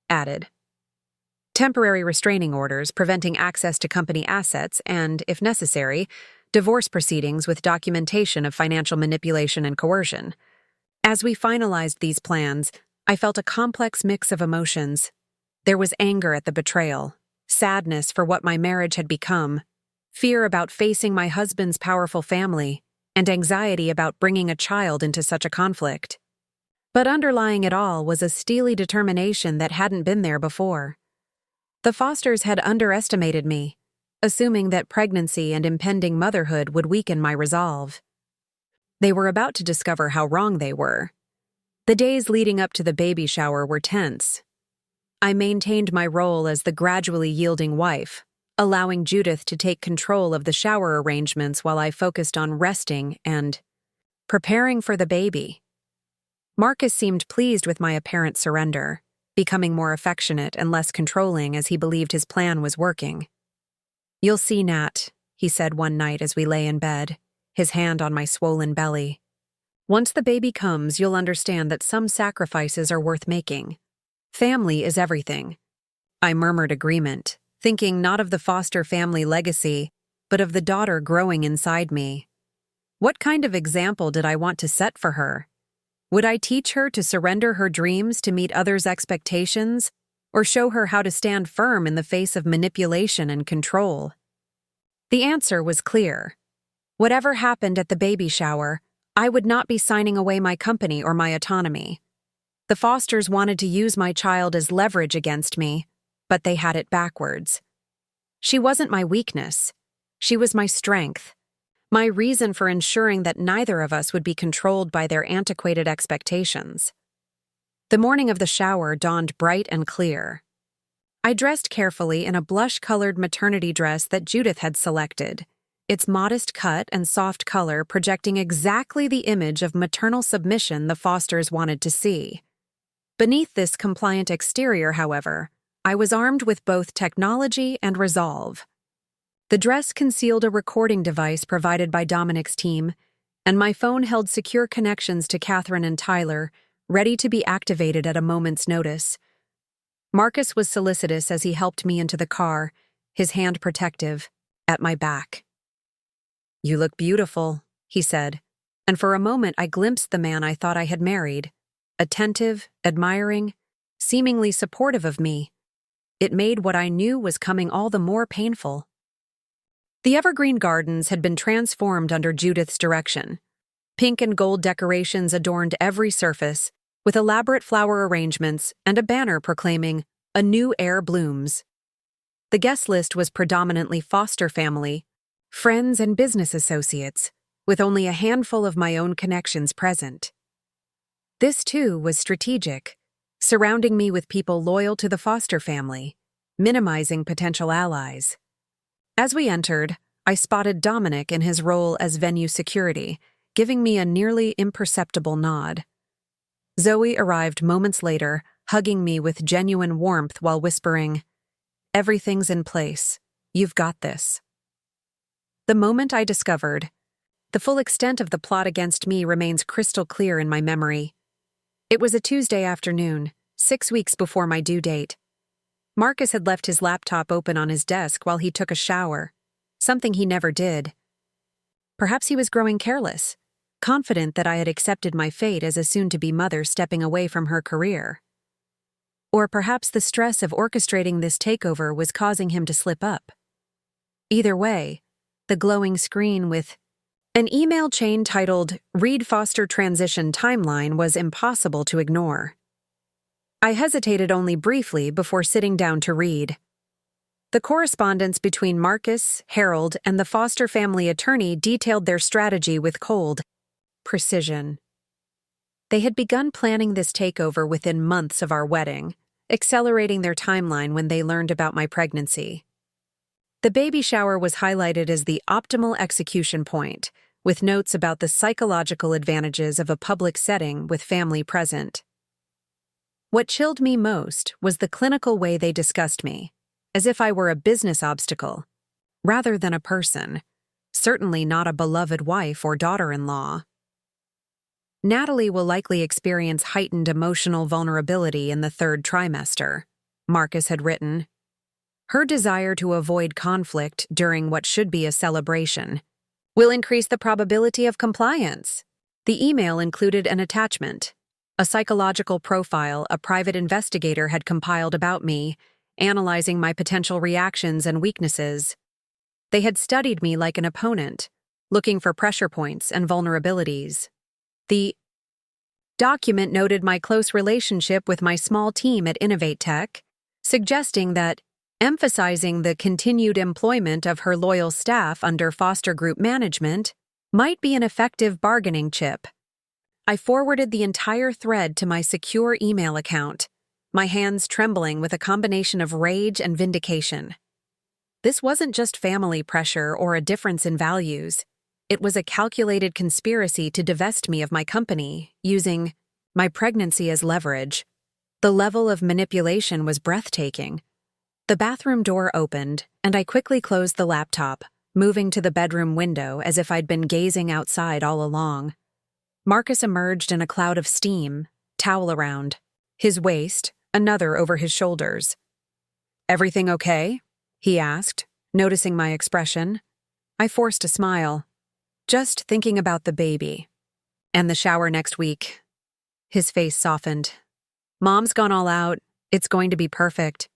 added. "Temporary restraining orders preventing access to company assets and, if necessary, divorce proceedings with documentation of financial manipulation and coercion." As we finalized these plans, I felt a complex mix of emotions. There was anger at the betrayal, sadness for what my marriage had become, fear about facing my husband's powerful family, and anxiety about bringing a child into such a conflict. But underlying it all was a steely determination that hadn't been there before. The Fosters had underestimated me, assuming that pregnancy and impending motherhood would weaken my resolve. They were about to discover how wrong they were. The days leading up to the baby shower were tense. I maintained my role as the gradually yielding wife, allowing Judith to take control of the shower arrangements while I focused on resting and preparing for the baby. Marcus seemed pleased with my apparent surrender, becoming more affectionate and less controlling as he believed his plan was working. "You'll see, Nat," he said one night as we lay in bed, his hand on my swollen belly. "Once the baby comes, you'll understand that some sacrifices are worth making. Family is everything." I murmured agreement, thinking not of the Foster family legacy, but of the daughter growing inside me. What kind of example did I want to set for her? Would I teach her to surrender her dreams to meet others' expectations, or show her how to stand firm in the face of manipulation and control? The answer was clear. Whatever happened at the baby shower, I would not be signing away my company or my autonomy. The Fosters wanted to use my child as leverage against me, but they had it backwards. She wasn't my weakness. She was my strength, my reason for ensuring that neither of us would be controlled by their antiquated expectations. The morning of the shower dawned bright and clear. I dressed carefully in a blush-colored maternity dress that Judith had selected, its modest cut and soft color projecting exactly the image of maternal submission the Fosters wanted to see. Beneath this compliant exterior, however, I was armed with both technology and resolve. The dress concealed a recording device provided by Dominic's team, and my phone held secure connections to Catherine and Tyler, ready to be activated at a moment's notice. Marcus was solicitous as he helped me into the car, his hand protective, at my back. "You look beautiful," he said, and for a moment I glimpsed the man I thought I had married, attentive, admiring, seemingly supportive of me. It made what I knew was coming all the more painful. The evergreen gardens had been transformed under Judith's direction. Pink and gold decorations adorned every surface, with elaborate flower arrangements and a banner proclaiming, "A new air blooms." The guest list was predominantly foster family, friends and business associates, with only a handful of my own connections present. This, too, was strategic, surrounding me with people loyal to the foster family, minimizing potential allies. As we entered, I spotted Dominic in his role as venue security, giving me a nearly imperceptible nod. Zoe arrived moments later, hugging me with genuine warmth while whispering, "Everything's in place. You've got this." The moment I discovered, the full extent of the plot against me remains crystal clear in my memory. It was a Tuesday afternoon, 6 weeks before my due date. Marcus had left his laptop open on his desk while he took a shower, something he never did. Perhaps he was growing careless, confident that I had accepted my fate as a soon-to-be mother stepping away from her career. Or perhaps the stress of orchestrating this takeover was causing him to slip up. Either way, the glowing screen with an email chain titled "Reed Foster Transition Timeline" was impossible to ignore. I hesitated only briefly before sitting down to read. The correspondence between Marcus, Harold, and the foster family attorney detailed their strategy with cold precision. They had begun planning this takeover within months of our wedding, accelerating their timeline when they learned about my pregnancy. The baby shower was highlighted as the optimal execution point, with notes about the psychological advantages of a public setting with family present. What chilled me most was the clinical way they discussed me, as if I were a business obstacle, rather than a person, certainly not a beloved wife or daughter-in-law. Natalie will likely experience heightened emotional vulnerability in the 3rd trimester, Marcus had written. Her desire to avoid conflict during what should be a celebration will increase the probability of compliance. The email included an attachment, a psychological profile a private investigator had compiled about me, analyzing my potential reactions and weaknesses. They had studied me like an opponent, looking for pressure points and vulnerabilities. The document noted my close relationship with my small team at InnovateTech, suggesting that emphasizing the continued employment of her loyal staff under foster group management might be an effective bargaining chip. I forwarded the entire thread to my secure email account, my hands trembling with a combination of rage and vindication. This wasn't just family pressure or a difference in values. It was a calculated conspiracy to divest me of my company, using my pregnancy as leverage. The level of manipulation was breathtaking. The bathroom door opened, and I quickly closed the laptop, moving to the bedroom window as if I'd been gazing outside all along. Marcus emerged in a cloud of steam, towel around, his waist, another over his shoulders. "Everything okay?" he asked, noticing my expression. I forced a smile. "Just thinking about the baby. And the shower next week." His face softened. "Mom's gone all out. It's going to be perfect."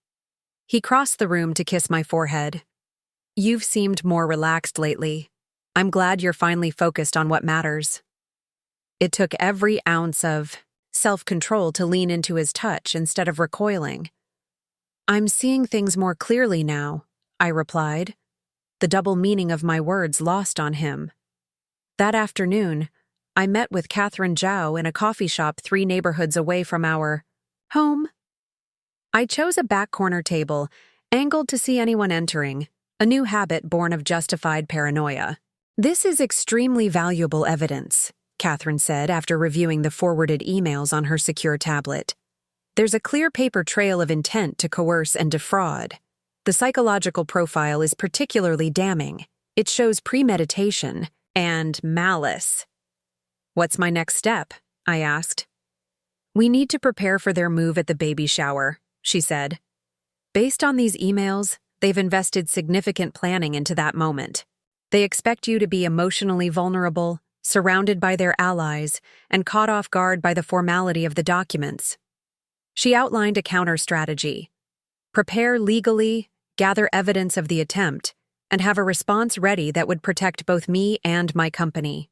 He crossed the room to kiss my forehead. "You've seemed more relaxed lately. I'm glad you're finally focused on what matters." It took every ounce of self-control to lean into his touch instead of recoiling. "I'm seeing things more clearly now," I replied, the double meaning of my words lost on him. That afternoon, I met with Catherine Zhao in a coffee shop 3 neighborhoods away from our home. I chose a back corner table, angled to see anyone entering, a new habit born of justified paranoia. "This is extremely valuable evidence," Catherine said after reviewing the forwarded emails on her secure tablet. "There's a clear paper trail of intent to coerce and defraud. The psychological profile is particularly damning. It shows premeditation and malice." "What's my next step?" I asked. "We need to prepare for their move at the baby shower," she said. "Based on these emails, they've invested significant planning into that moment. They expect you to be emotionally vulnerable, surrounded by their allies and caught off guard by the formality of the documents. She outlined a counter-strategy: prepare legally, gather evidence of the attempt, and have a response ready that would protect both me and my company.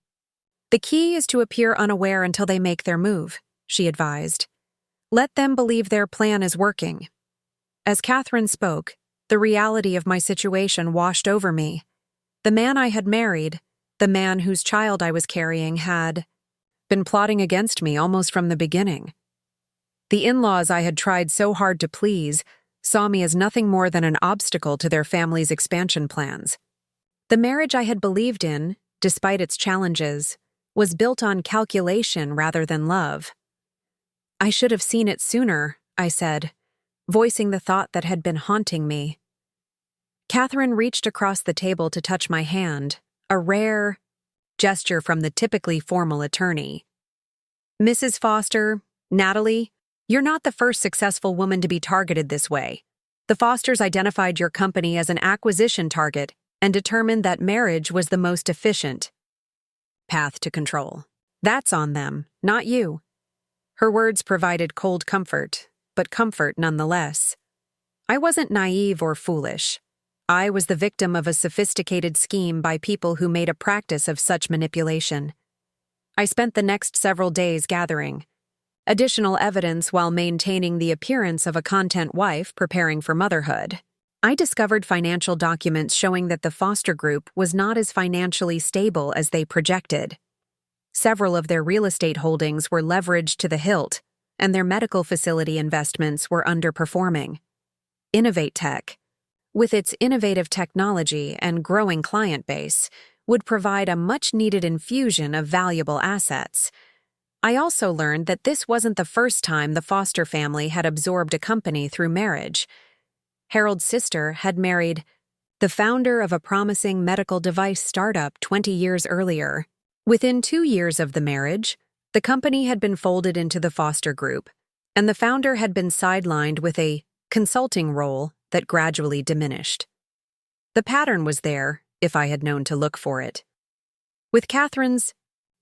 The key is to appear unaware until they make their move, she advised. Let them believe their plan is working. As Catherine spoke, the reality of my situation washed over me. The man I had married, the man whose child I was carrying, had been plotting against me almost from the beginning. The in-laws I had tried so hard to please saw me as nothing more than an obstacle to their family's expansion plans. The marriage I had believed in, despite its challenges, was built on calculation rather than love. I should have seen it sooner, I said, voicing the thought that had been haunting me. Catherine reached across the table to touch my hand, a rare gesture from the typically formal attorney. Mrs. Foster, Natalie, you're not the first successful woman to be targeted this way. The Fosters identified your company as an acquisition target and determined that marriage was the most efficient path to control. That's on them, not you. Her words provided cold comfort, but comfort nonetheless. I wasn't naive or foolish. I was the victim of a sophisticated scheme by people who made a practice of such manipulation. I spent the next several days gathering additional evidence while maintaining the appearance of a content wife preparing for motherhood. I discovered financial documents showing that the foster group was not as financially stable as they projected. Several of their real estate holdings were leveraged to the hilt, and their medical facility investments were underperforming. InnovateTech, with its innovative technology and growing client base, would provide a much-needed infusion of valuable assets. I also learned that this wasn't the first time the Foster family had absorbed a company through marriage. Harold's sister had married the founder of a promising medical device startup 20 years earlier. Within 2 years of the marriage, the company had been folded into the Foster group, and the founder had been sidelined with a consulting role that gradually diminished. The pattern was there, if I had known to look for it. With Catherine's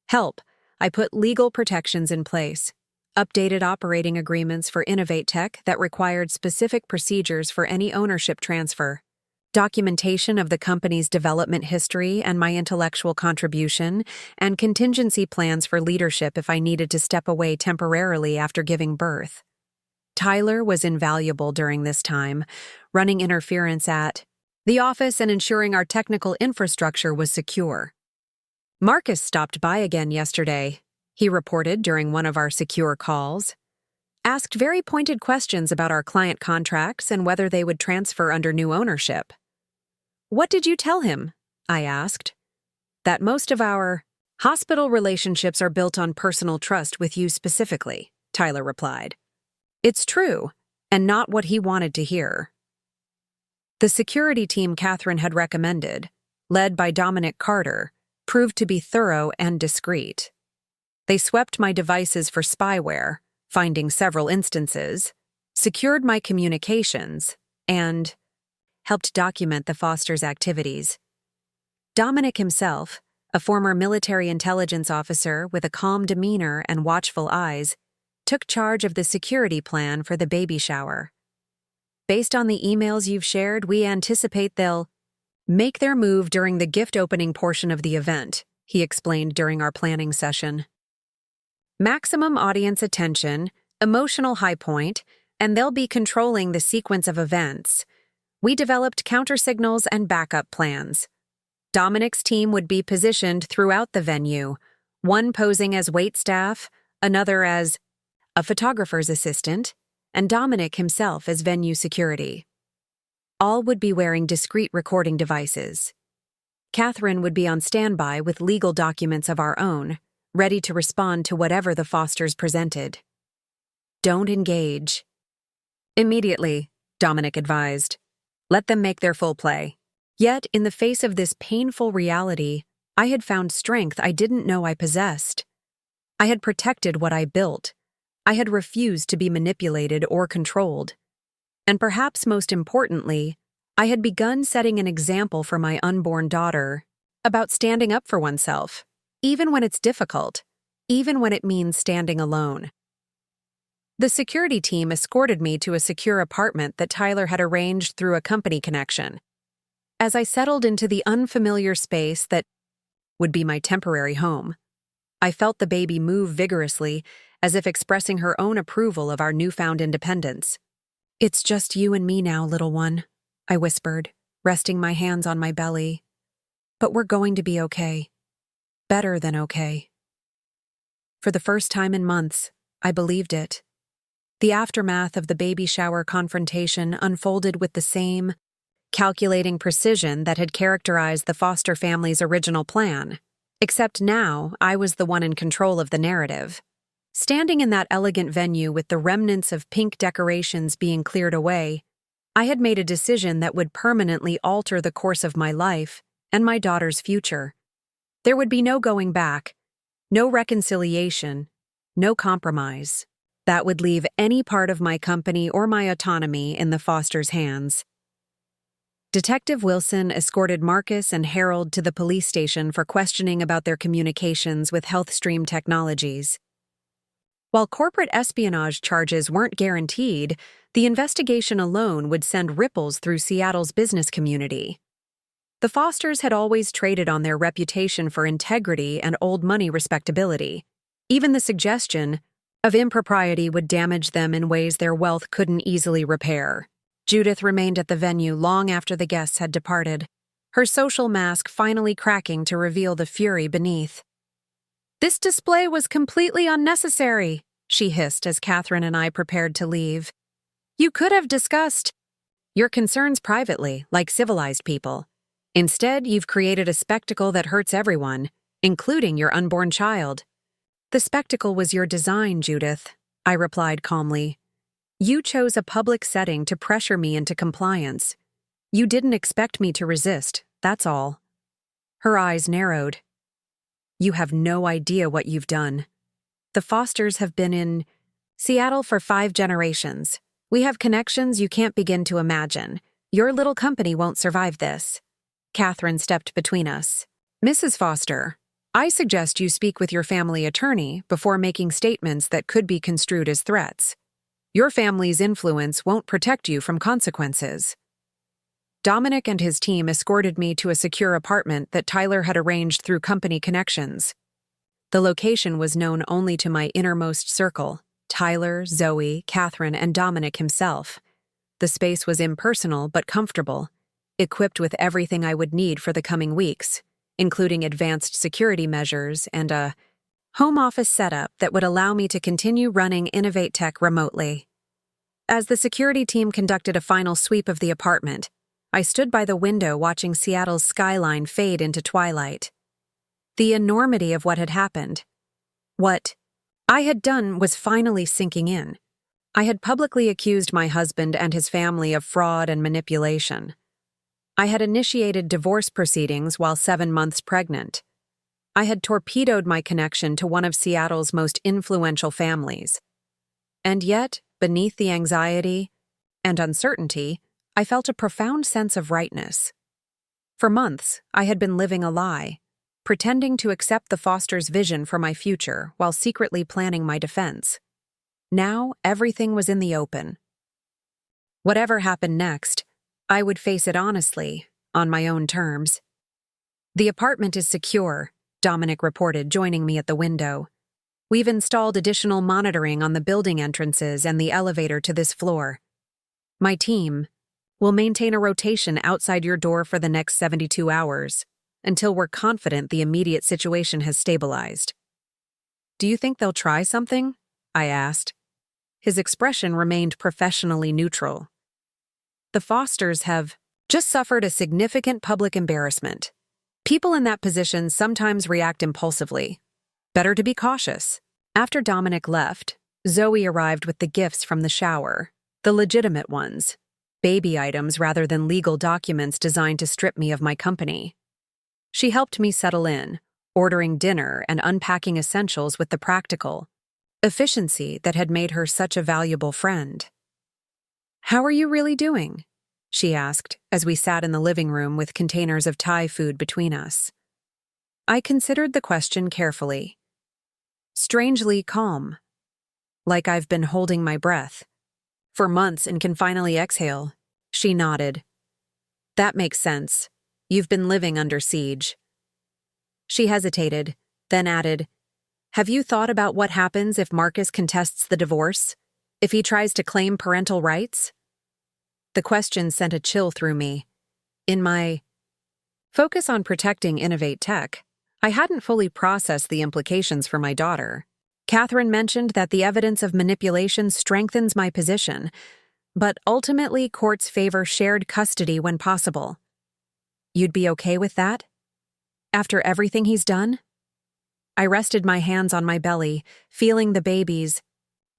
help, I put legal protections in place, updated operating agreements for InnovateTech that required specific procedures for any ownership transfer, documentation of the company's development history and my intellectual contribution, and contingency plans for leadership if I needed to step away temporarily after giving birth. Tyler was invaluable during this time, running interference at the office and ensuring our technical infrastructure was secure. Marcus stopped by again yesterday, he reported during one of our secure calls. Asked very pointed questions about our client contracts and whether they would transfer under new ownership. What did you tell him? I asked. That most of our hospital relationships are built on personal trust with you specifically, Tyler replied. It's true, and not what he wanted to hear. The security team Catherine had recommended, led by Dominic proved to be thorough and discreet. They swept my devices for spyware, finding several instances, secured my communications, and helped document the Fosters' activities. Dominic himself, a former military intelligence officer with a calm demeanor and watchful eyes, took charge of the security plan for the baby shower. Based on the emails you've shared, we anticipate they'll make their move during the gift opening portion of the event, he explained during our planning session. Maximum audience attention, emotional high point, and they'll be controlling the sequence of events. We developed countersignals and backup plans. Dominic's team would be positioned throughout the venue, one posing as waitstaff, another as a photographer's assistant, and Dominic himself as venue security. All would be wearing discreet recording devices. Catherine would be on standby with legal documents of our own, ready to respond to whatever the Fosters presented. Don't engage. Immediately, Dominic advised. Let them make their full play. Yet, in the face of this painful reality, I had found strength I didn't know I possessed. I had protected what I built. I had refused to be manipulated or controlled. And perhaps most importantly, I had begun setting an example for my unborn daughter about standing up for oneself, even when it's difficult, even when it means standing alone. The security team escorted me to a secure apartment that Tyler had arranged through a company connection. As I settled into the unfamiliar space that would be my temporary home, I felt the baby move vigorously, as if expressing her own approval of our newfound independence. "It's just you and me now, little one," I whispered, resting my hands on my belly. "But we're going to be okay. Better than okay." For the first time in months, I believed it. The aftermath of the baby shower confrontation unfolded with the same calculating precision that had characterized the foster family's original plan, except now I was the one in control of the narrative. Standing in that elegant venue with the remnants of pink decorations being cleared away, I had made a decision that would permanently alter the course of my life and my daughter's future. There would be no going back, no reconciliation, no compromise. That would leave any part of my company or my autonomy in the foster's hands. Detective Wilson escorted Marcus and Harold to the police station for questioning about their communications with HealthStream Technologies. While corporate espionage charges weren't guaranteed, the investigation alone would send ripples through Seattle's business community. The Fosters had always traded on their reputation for integrity and old money respectability. Even the suggestion of impropriety would damage them in ways their wealth couldn't easily repair. Judith remained at the venue long after the guests had departed, her social mask finally cracking to reveal the fury beneath. "This display was completely unnecessary," she hissed as Catherine and I prepared to leave. "You could have discussed your concerns privately, like civilized people. Instead, you've created a spectacle that hurts everyone, including your unborn child." "The spectacle was your design, Judith," I replied calmly. "You chose a public setting to pressure me into compliance. You didn't expect me to resist, that's all." Her eyes narrowed. "You have no idea what you've done. The Fosters have been in Seattle for 5 generations. We have connections you can't begin to imagine. Your little company won't survive this." Catherine stepped between us. "Mrs. Foster, I suggest you speak with your family attorney before making statements that could be construed as threats. Your family's influence won't protect you from consequences." Dominic and his team escorted me to a secure apartment that Tyler had arranged through company connections. The location was known only to my innermost circle: Tyler, Zoe, Catherine, and Dominic himself. The space was impersonal but comfortable, equipped with everything I would need for the coming weeks, including advanced security measures and a home office setup that would allow me to continue running InnovateTech remotely. As the security team conducted a final sweep of the apartment, I stood by the window watching Seattle's skyline fade into twilight. The enormity of what had happened, what I had done, was finally sinking in. I had publicly accused my husband and his family of fraud and manipulation. I had initiated divorce proceedings while 7 months pregnant. I had torpedoed my connection to one of Seattle's most influential families. And yet, beneath the anxiety and uncertainty, I felt a profound sense of rightness. For months, I had been living a lie, pretending to accept the Fosters' vision for my future while secretly planning my defense. Now, everything was in the open. Whatever happened next, I would face it honestly, on my own terms. "The apartment is secure," Dominic reported, joining me at the window. "We've installed additional monitoring on the building entrances and the elevator to this floor. My team will maintain a rotation outside your door for the next 72 hours, until we're confident the immediate situation has stabilized." "Do you think they'll try something?" I asked. His expression remained professionally neutral. "The Fosters have just suffered a significant public embarrassment. People in that position sometimes react impulsively. Better to be cautious." After Dominic left, Zoe arrived with the gifts from the shower, the legitimate ones, baby items rather than legal documents designed to strip me of my company. She helped me settle in, ordering dinner and unpacking essentials with the practical efficiency that had made her such a valuable friend. "How are you really doing?" she asked as we sat in the living room with containers of Thai food between us. I considered the question carefully. Strangely calm, like I've been holding my breath for months and can finally exhale. She nodded. That makes sense. You've been living under siege. She hesitated, then added, Have you thought about what happens if Marcus contests the divorce? If he tries to claim parental rights? The question sent a chill through me. In my focus on protecting InnovateTech, I hadn't fully processed the implications for my daughter. Catherine mentioned that the evidence of manipulation strengthens my position, but ultimately courts favor shared custody when possible. You'd be okay with that? After everything he's done? I rested my hands on my belly, feeling the baby's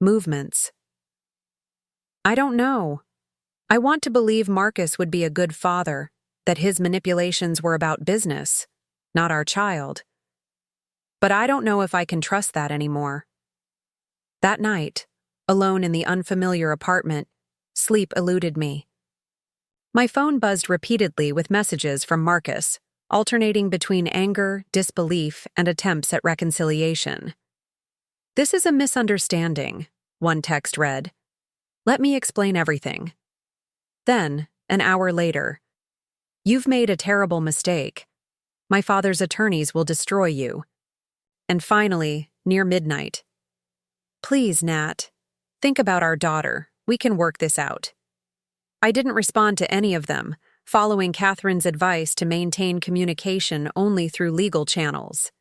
movements. I don't know. I want to believe Marcus would be a good father, that his manipulations were about business, not our child. But I don't know if I can trust that anymore. That night, alone in the unfamiliar apartment, sleep eluded me. My phone buzzed repeatedly with messages from Marcus, alternating between anger, disbelief, and attempts at reconciliation. This is a misunderstanding, one text read. Let me explain everything. Then, an hour later, You've made a terrible mistake. My father's attorneys will destroy you. And finally, near midnight. Please, Nat, think about our daughter. We can work this out. I didn't respond to any of them, following Catherine's advice to maintain communication only through legal channels.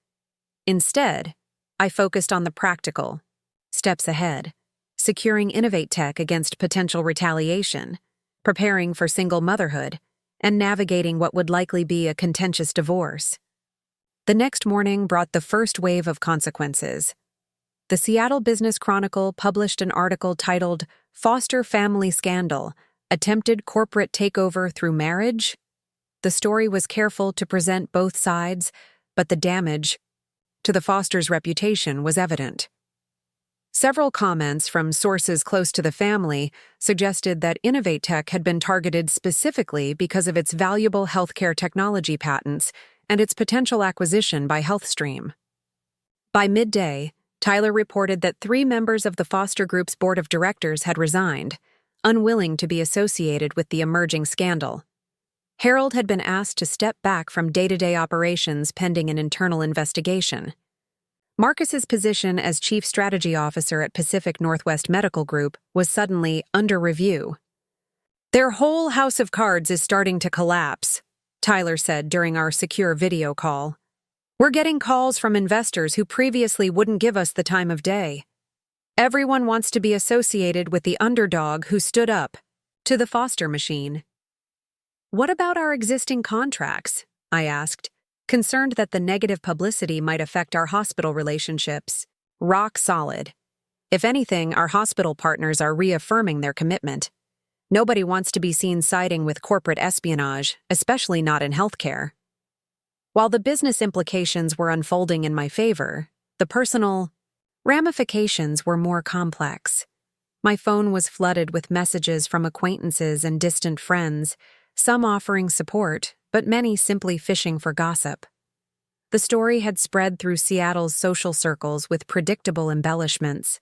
Instead, I focused on the practical steps ahead, securing InnovateTech against potential retaliation, preparing for single motherhood, and navigating what would likely be a contentious divorce. The next morning brought the first wave of consequences. The Seattle Business Chronicle published an article titled Foster Family Scandal: Attempted Corporate Takeover Through Marriage. The story was careful to present both sides, but the damage to the Foster's reputation was evident. Several comments from sources close to the family suggested that InnovateTech had been targeted specifically because of its valuable healthcare technology patents and its potential acquisition by HealthStream. By midday, Tyler reported that 3 members of the Foster Group's board of directors had resigned, unwilling to be associated with the emerging scandal. Harold had been asked to step back from day-to-day operations pending an internal investigation. Marcus's position as Chief Strategy Officer at Pacific Northwest Medical Group was suddenly under review. Their whole house of cards is starting to collapse, Tyler said during our secure video call. We're getting calls from investors who previously wouldn't give us the time of day. Everyone wants to be associated with the underdog who stood up to the Foster machine. What about our existing contracts? I asked, concerned that the negative publicity might affect our hospital relationships. Rock solid. If anything, our hospital partners are reaffirming their commitment. Nobody wants to be seen siding with corporate espionage, especially not in healthcare. While the business implications were unfolding in my favor, the personal ramifications were more complex. My phone was flooded with messages from acquaintances and distant friends, some offering support, but many simply fishing for gossip. The story had spread through Seattle's social circles with predictable embellishments.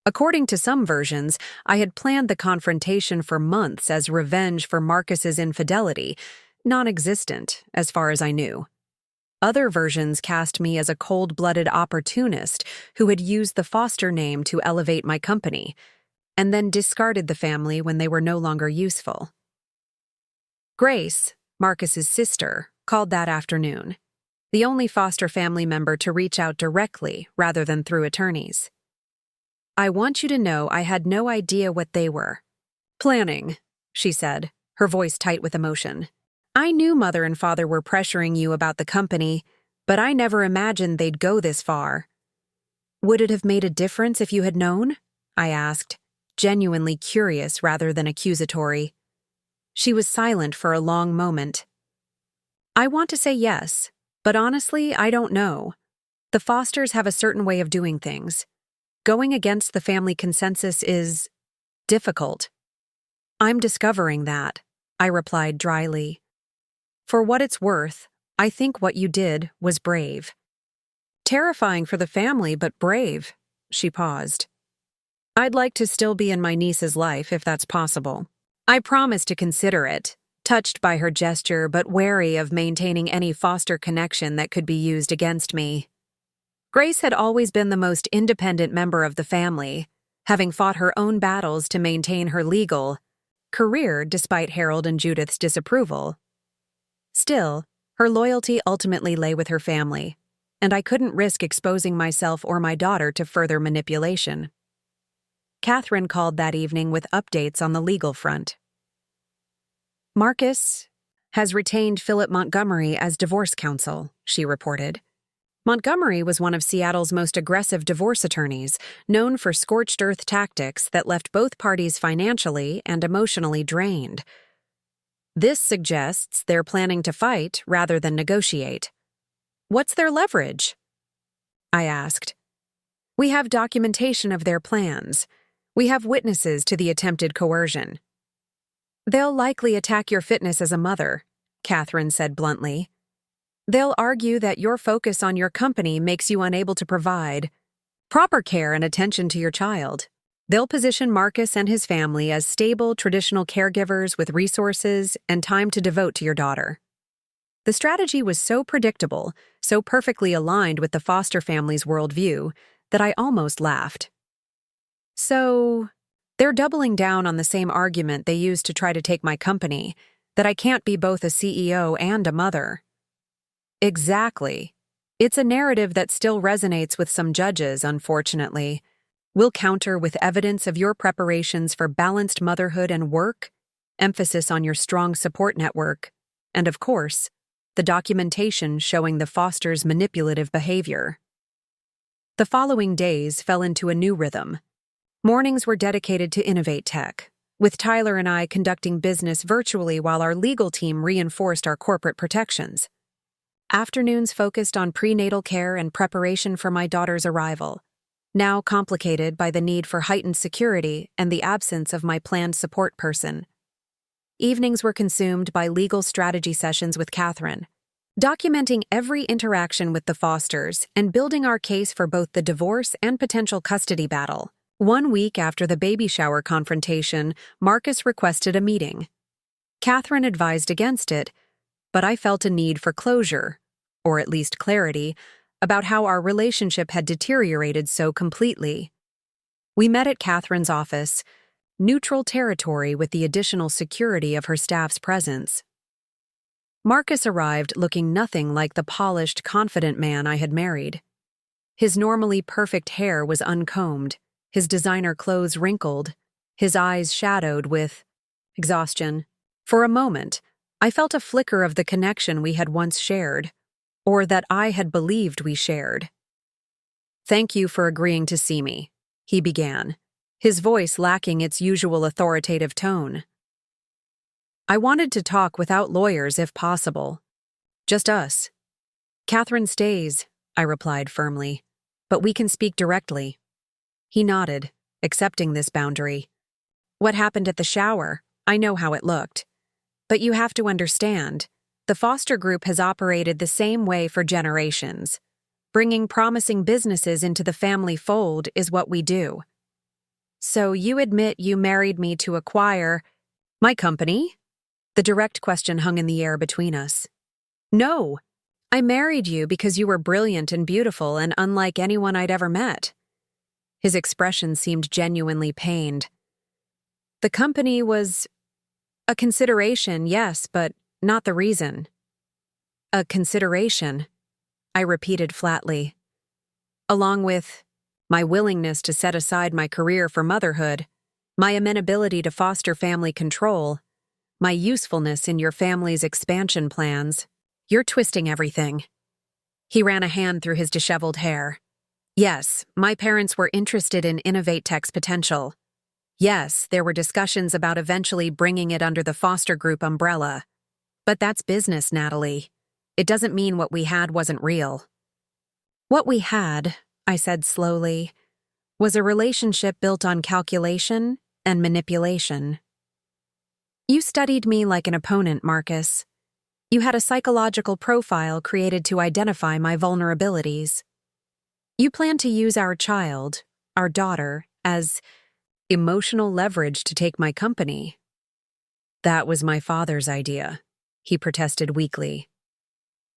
According to some versions, I had planned the confrontation for months as revenge for Marcus's infidelity, non-existent, as far as I knew. Other versions cast me as a cold-blooded opportunist who had used the Foster name to elevate my company, and then discarded the family when they were no longer useful. Grace, Marcus's sister, called that afternoon, the only Foster family member to reach out directly rather than through attorneys. I want you to know I had no idea what they were planning, she said, her voice tight with emotion. I knew Mother and Father were pressuring you about the company, but I never imagined they'd go this far. Would it have made a difference if you had known? I asked, genuinely curious rather than accusatory. She was silent for a long moment. I want to say yes, but honestly, I don't know. The Fosters have a certain way of doing things. Going against the family consensus is difficult. I'm discovering that, I replied dryly. For what it's worth, I think what you did was brave. Terrifying for the family, but brave. She paused. I'd like to still be in my niece's life if that's possible. I promise to consider it, touched by her gesture but wary of maintaining any foster connection that could be used against me. Grace had always been the most independent member of the family, having fought her own battles to maintain her legal career despite Harold and Judith's disapproval. Still, her loyalty ultimately lay with her family, and I couldn't risk exposing myself or my daughter to further manipulation. Catherine called that evening with updates on the legal front. Marcus has retained Philip Montgomery as divorce counsel, she reported. Montgomery was one of Seattle's most aggressive divorce attorneys, known for scorched earth tactics that left both parties financially and emotionally drained. This suggests they're planning to fight rather than negotiate. What's their leverage? I asked. We have documentation of their plans. We have witnesses to the attempted coercion. They'll likely attack your fitness as a mother, Catherine said bluntly. They'll argue that your focus on your company makes you unable to provide proper care and attention to your child. They'll position Marcus and his family as stable, traditional caregivers with resources and time to devote to your daughter. The strategy was so predictable, so perfectly aligned with the foster family's worldview, that I almost laughed. So, they're doubling down on the same argument they used to try to take my company, that I can't be both a CEO and a mother. Exactly. It's a narrative that still resonates with some judges, unfortunately. We'll counter with evidence of your preparations for balanced motherhood and work, emphasis on your strong support network, and of course, the documentation showing the foster's manipulative behavior. The following days fell into a new rhythm. Mornings were dedicated to InnovateTech, with Tyler and I conducting business virtually while our legal team reinforced our corporate protections. Afternoons focused on prenatal care and preparation for my daughter's arrival, now complicated by the need for heightened security and the absence of my planned support person. Evenings were consumed by legal strategy sessions with Catherine, documenting every interaction with the Fosters and building our case for both the divorce and potential custody battle. 1 week after the baby shower confrontation, Marcus requested a meeting. Catherine advised against it, but I felt a need for closure, or at least clarity, about how our relationship had deteriorated so completely. We met at Catherine's office, neutral territory with the additional security of her staff's presence. Marcus arrived looking nothing like the polished, confident man I had married. His normally perfect hair was uncombed, his designer clothes wrinkled, his eyes shadowed with exhaustion. For a moment, I felt a flicker of the connection we had once shared, or that I had believed we shared. Thank you for agreeing to see me, he began, his voice lacking its usual authoritative tone. I wanted to talk without lawyers if possible. Just us. Catherine stays, I replied firmly, but we can speak directly. He nodded, accepting this boundary. What happened at the shower? I know how it looked. But you have to understand, the foster group has operated the same way for generations. Bringing promising businesses into the family fold is what we do. So you admit you married me to acquire my company? The direct question hung in the air between us. No, I married you because you were brilliant and beautiful and unlike anyone I'd ever met. His expression seemed genuinely pained. The company was a consideration, yes, but not the reason. A consideration, I repeated flatly. Along with my willingness to set aside my career for motherhood, my amenability to foster family control, my usefulness in your family's expansion plans. You're twisting everything. He ran a hand through his disheveled hair. Yes, my parents were interested in InnovateTech's potential. Yes, there were discussions about eventually bringing it under the foster group umbrella. But that's business, Natalie. It doesn't mean what we had wasn't real. What we had, I said slowly, was a relationship built on calculation and manipulation. You studied me like an opponent, Marcus. You had a psychological profile created to identify my vulnerabilities. You plan to use our child, our daughter, as emotional leverage to take my company. That was my father's idea, he protested weakly.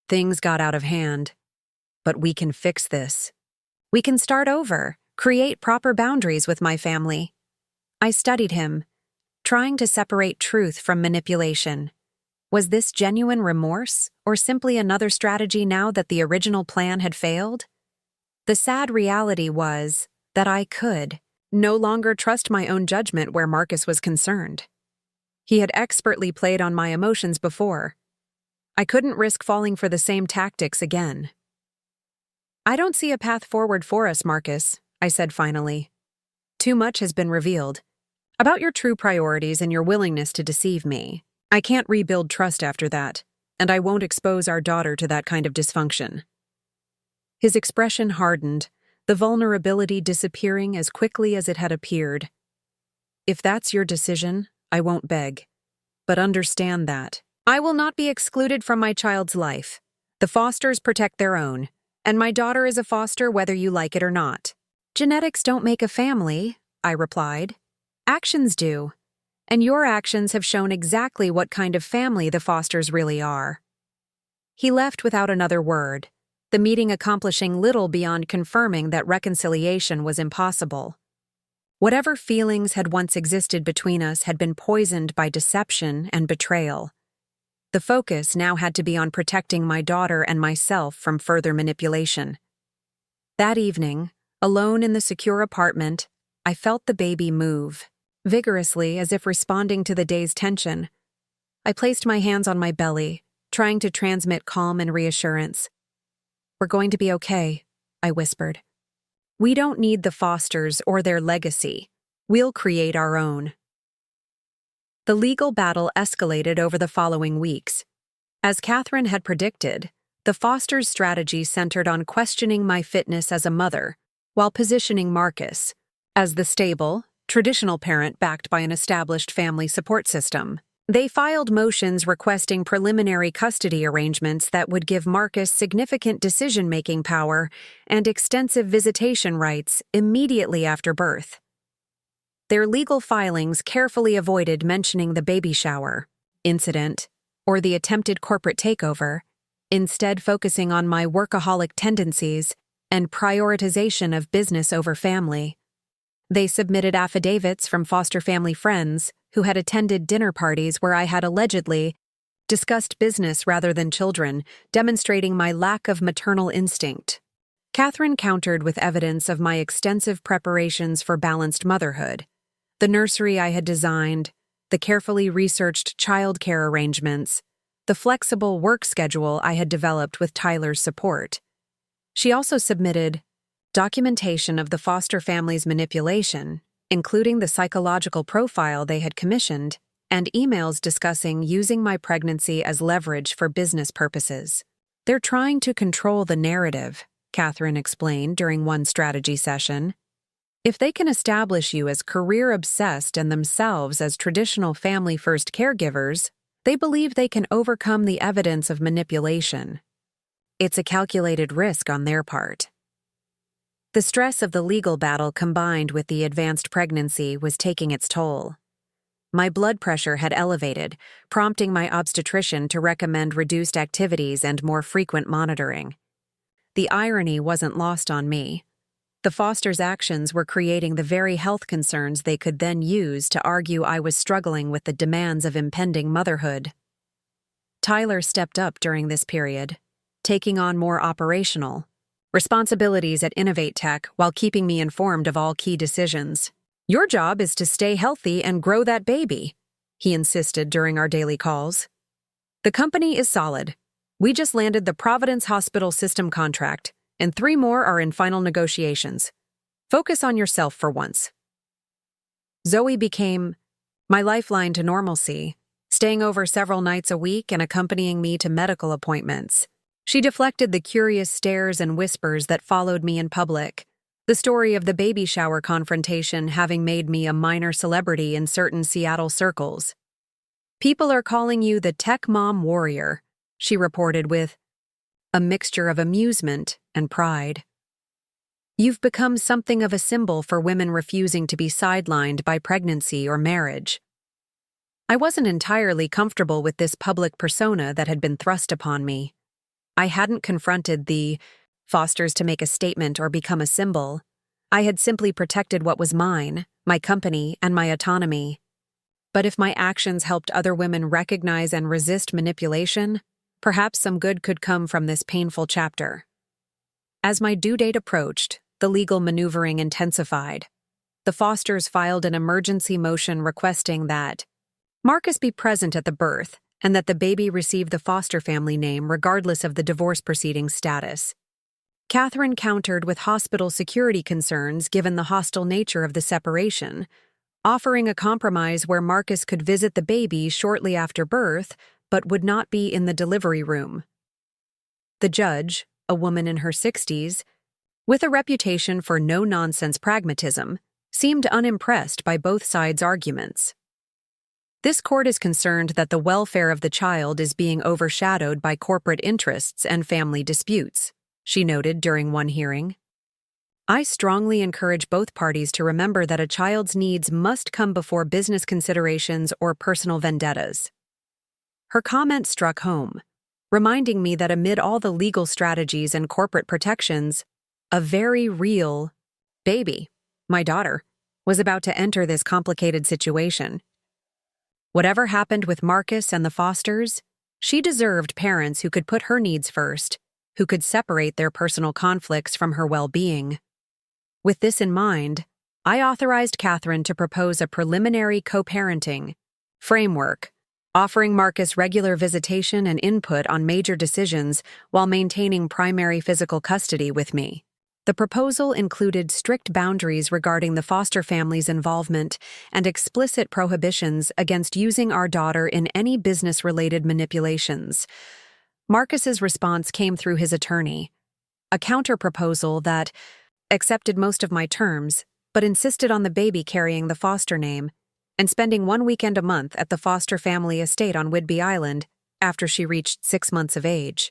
Things got out of hand, but we can fix this. We can start over, create proper boundaries with my family. I studied him, trying to separate truth from manipulation. Was this genuine remorse, or simply another strategy now that the original plan had failed? The sad reality was that I could no longer trust my own judgment where Marcus was concerned. He had expertly played on my emotions before. I couldn't risk falling for the same tactics again. I don't see a path forward for us, Marcus, I said finally. Too much has been revealed about your true priorities and your willingness to deceive me. I can't rebuild trust after that, and I won't expose our daughter to that kind of dysfunction. His expression hardened, the vulnerability disappearing as quickly as it had appeared. If that's your decision, I won't beg. But understand that I will not be excluded from my child's life. The fosters protect their own, and my daughter is a foster whether you like it or not. Genetics don't make a family, I replied. Actions do. And your actions have shown exactly what kind of family the fosters really are. He left without another word, the meeting accomplishing little beyond confirming that reconciliation was impossible. Whatever feelings had once existed between us had been poisoned by deception and betrayal. The focus now had to be on protecting my daughter and myself from further manipulation. That evening, alone in the secure apartment, I felt the baby move. Vigorously, as if responding to the day's tension. I placed my hands on my belly, trying to transmit calm and reassurance. We're going to be okay, I whispered. We don't need the fosters or their legacy. We'll create our own. The legal battle escalated over the following weeks. As Catherine had predicted, the fosters' strategy centered on questioning my fitness as a mother, while positioning Marcus as the stable, traditional parent backed by an established family support system. They filed motions requesting preliminary custody arrangements that would give Marcus significant decision-making power and extensive visitation rights immediately after birth. Their legal filings carefully avoided mentioning the baby shower incident or the attempted corporate takeover, instead focusing on my workaholic tendencies and prioritization of business over family. They submitted affidavits from foster family friends who had attended dinner parties where I had allegedly discussed business rather than children, demonstrating my lack of maternal instinct. Catherine countered with evidence of my extensive preparations for balanced motherhood, the nursery I had designed, the carefully researched childcare arrangements, the flexible work schedule I had developed with Tyler's support. She also submitted documentation of the foster family's manipulation, including the psychological profile they had commissioned, and emails discussing using my pregnancy as leverage for business purposes. They're trying to control the narrative, Catherine explained during one strategy session. If they can establish you as career-obsessed and themselves as traditional family-first caregivers, they believe they can overcome the evidence of manipulation. It's a calculated risk on their part. The stress of the legal battle combined with the advanced pregnancy was taking its toll. My blood pressure had elevated, prompting my obstetrician to recommend reduced activities and more frequent monitoring. The irony wasn't lost on me. The fosters' actions were creating the very health concerns they could then use to argue I was struggling with the demands of impending motherhood. Tyler stepped up during this period, taking on more operational responsibilities at InnovateTech while keeping me informed of all key decisions. Your job is to stay healthy and grow that baby, he insisted during our daily calls. The company is solid. We just landed the Providence Hospital System contract, and 3 more are in final negotiations. Focus on yourself for once. Zoe became my lifeline to normalcy, staying over several nights a week and accompanying me to medical appointments. She deflected the curious stares and whispers that followed me in public, the story of the baby shower confrontation having made me a minor celebrity in certain Seattle circles. People are calling you the tech mom warrior, she reported with a mixture of amusement and pride. You've become something of a symbol for women refusing to be sidelined by pregnancy or marriage. I wasn't entirely comfortable with this public persona that had been thrust upon me. I hadn't confronted the Fosters to make a statement or become a symbol. I had simply protected what was mine, my company, and my autonomy. But if my actions helped other women recognize and resist manipulation, perhaps some good could come from this painful chapter. As my due date approached, the legal maneuvering intensified. The Fosters filed an emergency motion requesting that Marcus be present at the birth and that the baby receive the foster family name regardless of the divorce proceedings status. Catherine countered with hospital security concerns given the hostile nature of the separation, offering a compromise where Marcus could visit the baby shortly after birth but would not be in the delivery room. The judge, a woman in her 60s, with a reputation for no-nonsense pragmatism, seemed unimpressed by both sides' arguments. This court is concerned that the welfare of the child is being overshadowed by corporate interests and family disputes, she noted during one hearing. I strongly encourage both parties to remember that a child's needs must come before business considerations or personal vendettas. Her comment struck home, reminding me that amid all the legal strategies and corporate protections, a very real baby, my daughter, was about to enter this complicated situation. Whatever happened with Marcus and the Fosters, she deserved parents who could put her needs first, who could separate their personal conflicts from her well-being. With this in mind, I authorized Catherine to propose a preliminary co-parenting framework, offering Marcus regular visitation and input on major decisions while maintaining primary physical custody with me. The proposal included strict boundaries regarding the foster family's involvement and explicit prohibitions against using our daughter in any business-related manipulations. Marcus's response came through his attorney, a counter-proposal that accepted most of my terms, but insisted on the baby carrying the foster name and spending one weekend a month at the foster family estate on Whidbey Island after she reached 6 months of age.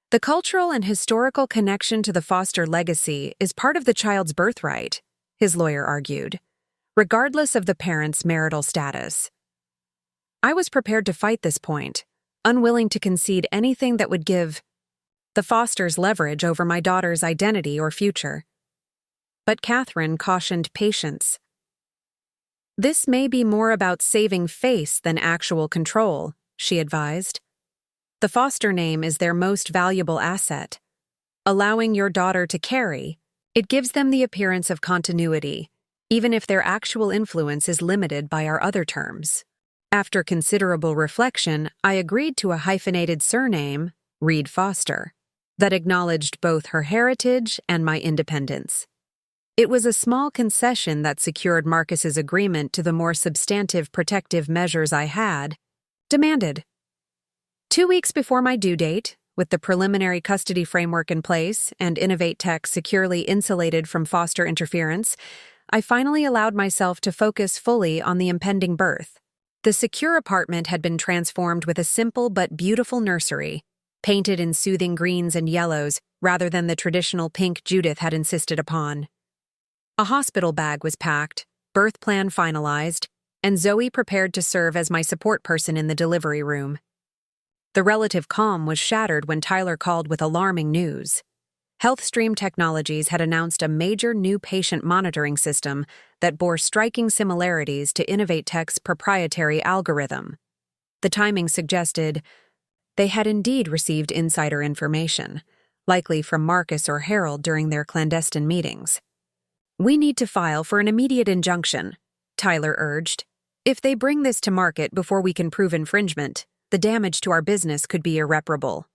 The cultural and historical connection to the foster legacy is part of the child's birthright, his lawyer argued, regardless of the parent's marital status. I was prepared to fight this point, unwilling to concede anything that would give the Fosters leverage over my daughter's identity or future. But Catherine cautioned patience. This may be more about saving face than actual control, she advised. The foster name is their most valuable asset. Allowing your daughter to carry, it gives them the appearance of continuity, even if their actual influence is limited by our other terms. After considerable reflection, I agreed to a hyphenated surname, Reed Foster, that acknowledged both her heritage and my independence. It was a small concession that secured Marcus's agreement to the more substantive protective measures I had demanded. 2 weeks before my due date, with the preliminary custody framework in place and InnovateTech securely insulated from foster interference, I finally allowed myself to focus fully on the impending birth. The secure apartment had been transformed with a simple but beautiful nursery, painted in soothing greens and yellows rather than the traditional pink Judith had insisted upon. A hospital bag was packed, birth plan finalized, and Zoe prepared to serve as my support person in the delivery room. The relative calm was shattered when Tyler called with alarming news. HealthStream Technologies had announced a major new patient monitoring system that bore striking similarities to InnovateTech's proprietary algorithm. The timing suggested they had indeed received insider information, likely from Marcus or Harold during their clandestine meetings. We need to file for an immediate injunction, Tyler urged. If they bring this to market before we can prove infringement, the damage to our business could be irreparable.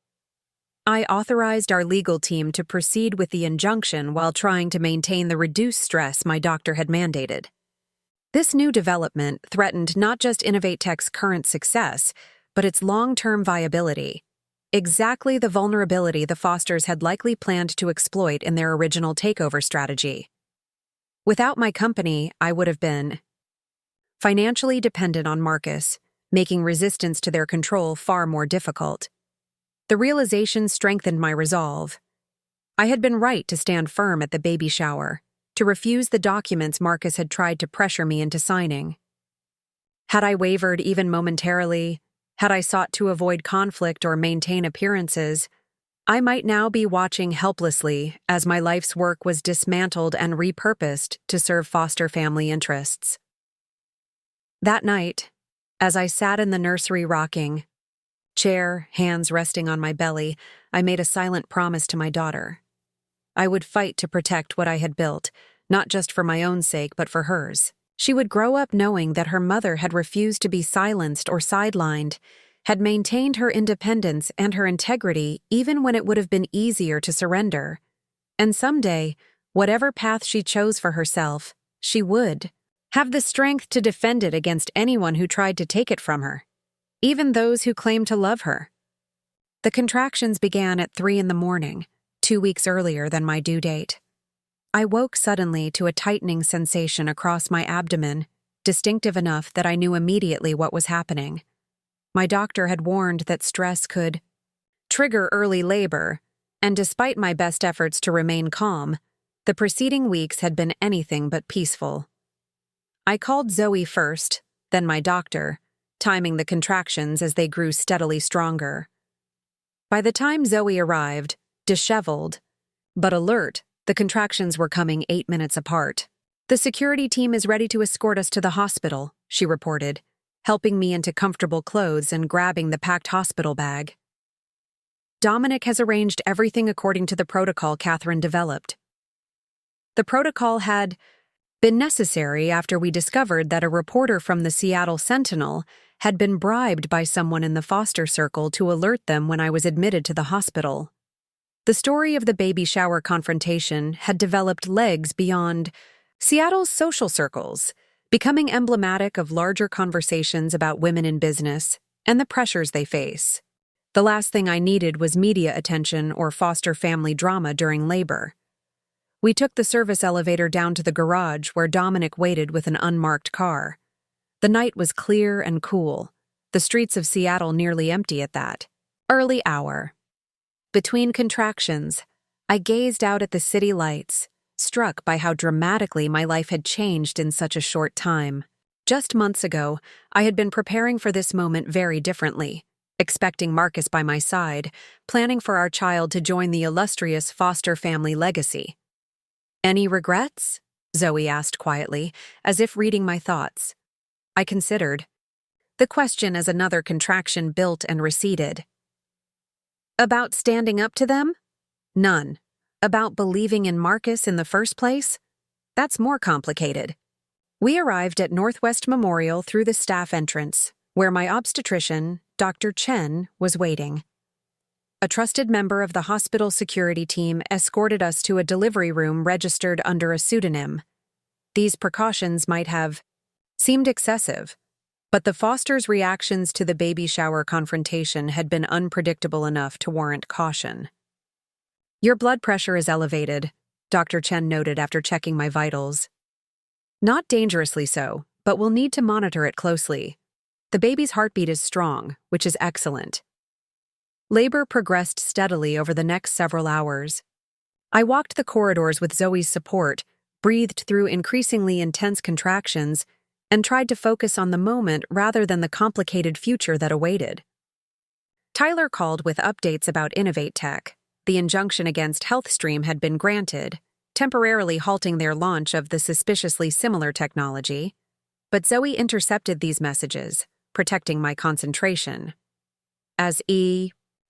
I authorized our legal team to proceed with the injunction while trying to maintain the reduced stress my doctor had mandated. This new development threatened not just InnovateTech's current success, but its long-term viability, exactly the vulnerability the Fosters had likely planned to exploit in their original takeover strategy. Without my company, I would have been financially dependent on Marcus, making resistance to their control far more difficult. The realization strengthened my resolve. I had been right to stand firm at the baby shower, to refuse the documents Marcus had tried to pressure me into signing. Had I wavered even momentarily, had I sought to avoid conflict or maintain appearances, I might now be watching helplessly as my life's work was dismantled and repurposed to serve foster family interests. That night, as I sat in the nursery rocking chair, hands resting on my belly, I made a silent promise to my daughter. I would fight to protect what I had built, not just for my own sake but for hers. She would grow up knowing that her mother had refused to be silenced or sidelined, had maintained her independence and her integrity even when it would have been easier to surrender. And someday, whatever path she chose for herself, she would have the strength to defend it against anyone who tried to take it from her, even those who claimed to love her. The contractions began at 3 a.m, 2 weeks earlier than my due date. I woke suddenly to a tightening sensation across my abdomen, distinctive enough that I knew immediately what was happening. My doctor had warned that stress could trigger early labor, and despite my best efforts to remain calm, the preceding weeks had been anything but peaceful. I called Zoe first, then my doctor, timing the contractions as they grew steadily stronger. By the time Zoe arrived, disheveled, but alert, the contractions were coming 8 minutes apart. "The security team is ready to escort us to the hospital," she reported, helping me into comfortable clothes and grabbing the packed hospital bag. "Dominic has arranged everything according to the protocol Catherine developed." The protocol had been necessary after we discovered that a reporter from the Seattle Sentinel had been bribed by someone in the foster circle to alert them when I was admitted to the hospital. The story of the baby shower confrontation had developed legs beyond Seattle's social circles, becoming emblematic of larger conversations about women in business and the pressures they face. The last thing I needed was media attention or foster family drama during labor. We took the service elevator down to the garage where Dominic waited with an unmarked car. The night was clear and cool, the streets of Seattle nearly empty at that early hour. Between contractions, I gazed out at the city lights, struck by how dramatically my life had changed in such a short time. Just months ago, I had been preparing for this moment very differently, expecting Marcus by my side, planning for our child to join the illustrious foster family legacy. "Any regrets?" Zoe asked quietly, as if reading my thoughts. I considered the question as another contraction built and receded. "About standing up to them? None. About believing in Marcus in the first place? That's more complicated." We arrived at Northwest Memorial through the staff entrance, where my obstetrician, Dr. Chen, was waiting. A trusted member of the hospital security team escorted us to a delivery room registered under a pseudonym. These precautions might have seemed excessive, but the Fosters' reactions to the baby shower confrontation had been unpredictable enough to warrant caution. "Your blood pressure is elevated," Dr. Chen noted after checking my vitals. "Not dangerously so, but we'll need to monitor it closely. The baby's heartbeat is strong, which is excellent." Labor progressed steadily over the next several hours. I walked the corridors with Zoe's support, breathed through increasingly intense contractions, and tried to focus on the moment rather than the complicated future that awaited. Tyler called with updates about InnovateTech. The injunction against HealthStream had been granted, temporarily halting their launch of the suspiciously similar technology, but Zoe intercepted these messages, protecting my concentration. As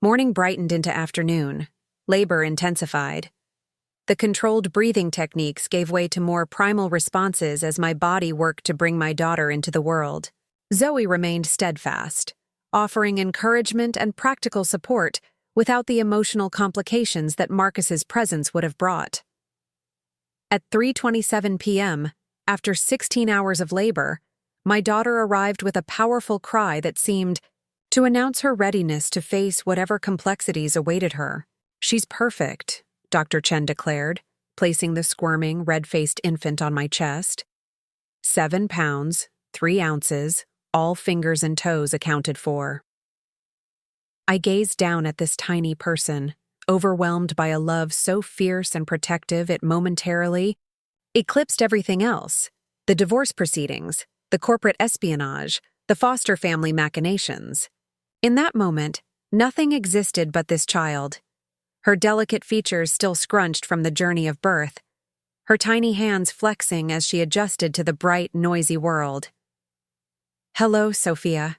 morning brightened into afternoon, labor intensified. The controlled breathing techniques gave way to more primal responses as my body worked to bring my daughter into the world. Zoe remained steadfast, offering encouragement and practical support without the emotional complications that Marcus's presence would have brought. At 3:27 p.m., after 16 hours of labor, my daughter arrived with a powerful cry that seemed to announce her readiness to face whatever complexities awaited her. "She's perfect," Dr. Chen declared, placing the squirming, red-faced infant on my chest. 7 pounds, 3 ounces, all fingers and toes accounted for. I gazed down at this tiny person, overwhelmed by a love so fierce and protective it momentarily eclipsed everything else: the divorce proceedings, the corporate espionage, the foster family machinations. In that moment, nothing existed but this child, her delicate features still scrunched from the journey of birth, her tiny hands flexing as she adjusted to the bright, noisy world. "Hello, Sophia,"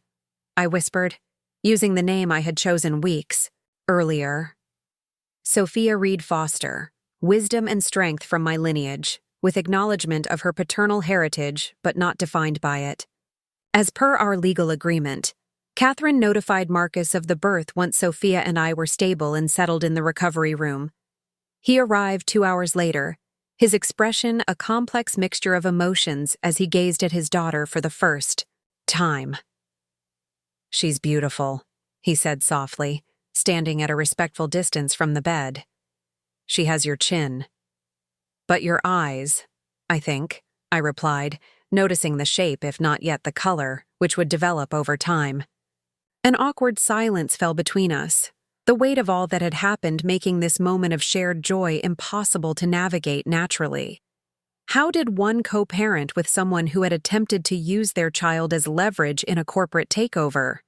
I whispered, using the name I had chosen weeks earlier. Sophia Reed Foster, wisdom and strength from my lineage, with acknowledgement of her paternal heritage but not defined by it. As per our legal agreement, Catherine notified Marcus of the birth once Sophia and I were stable and settled in the recovery room. He arrived 2 hours later, his expression a complex mixture of emotions as he gazed at his daughter for the first time. "She's beautiful," he said softly, standing at a respectful distance from the bed. "She has your chin. But your eyes, I think," I replied, noticing the shape if not yet the color, which would develop over time. An awkward silence fell between us, the weight of all that had happened making this moment of shared joy impossible to navigate naturally. How did one co-parent with someone who had attempted to use their child as leverage in a corporate takeover?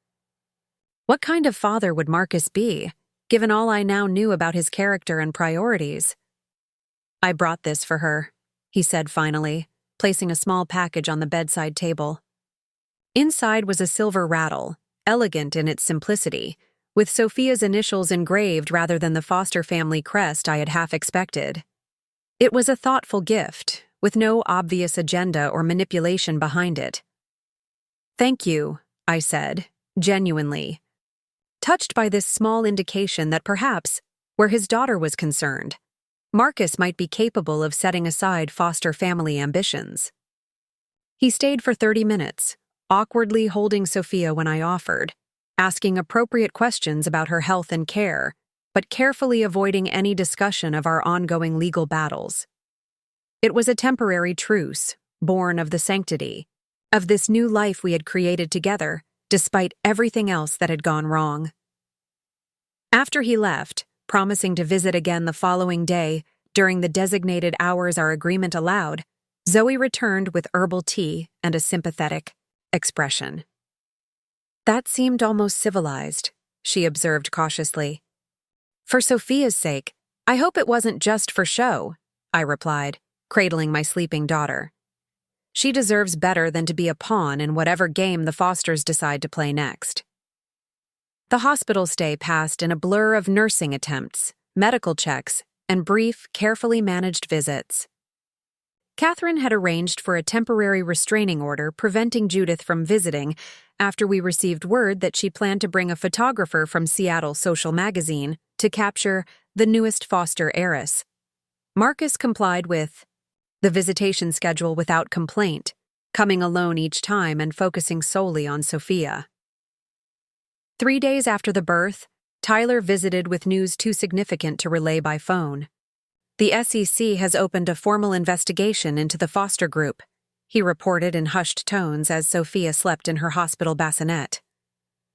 What kind of father would Marcus be, given all I now knew about his character and priorities? "I brought this for her," he said finally, placing a small package on the bedside table. Inside was a silver rattle, elegant in its simplicity, with Sophia's initials engraved rather than the foster family crest I had half expected. It was a thoughtful gift, with no obvious agenda or manipulation behind it. "Thank you," I said, genuinely, touched by this small indication that perhaps, where his daughter was concerned, Marcus might be capable of setting aside foster family ambitions. He stayed for 30 minutes, awkwardly holding Sophia when I offered, asking appropriate questions about her health and care, but carefully avoiding any discussion of our ongoing legal battles. It was a temporary truce, born of the sanctity of this new life we had created together, despite everything else that had gone wrong. After he left, promising to visit again the following day during the designated hours our agreement allowed, Zoe returned with herbal tea and a sympathetic expression. "That seemed almost civilized," she observed cautiously. "For Sophia's sake, I hope it wasn't just for show," I replied, cradling my sleeping daughter. "She deserves better than to be a pawn in whatever game the Fosters decide to play next." The hospital stay passed in a blur of nursing attempts, medical checks, and brief, carefully managed visits. Catherine had arranged for a temporary restraining order preventing Judith from visiting after we received word that she planned to bring a photographer from Seattle Social Magazine to capture the newest foster heiress. Marcus complied with the visitation schedule without complaint, coming alone each time and focusing solely on Sophia. 3 days after the birth, Tyler visited with news too significant to relay by phone. "The SEC has opened a formal investigation into the foster group," he reported in hushed tones as Sophia slept in her hospital bassinet.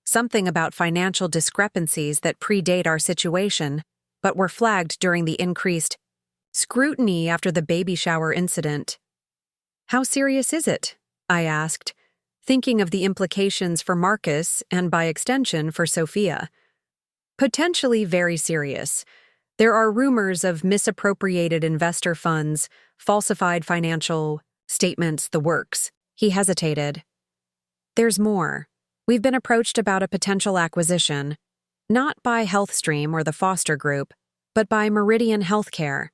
"Something about financial discrepancies that predate our situation, but were flagged during the increased scrutiny after the baby shower incident." "How serious is it?" I asked, thinking of the implications for Marcus and, by extension, for Sophia. "Potentially very serious. There are rumors of misappropriated investor funds, falsified financial statements, the works." He hesitated. "There's more. We've been approached about a potential acquisition, not by HealthStream or the Foster Group, but by Meridian Healthcare.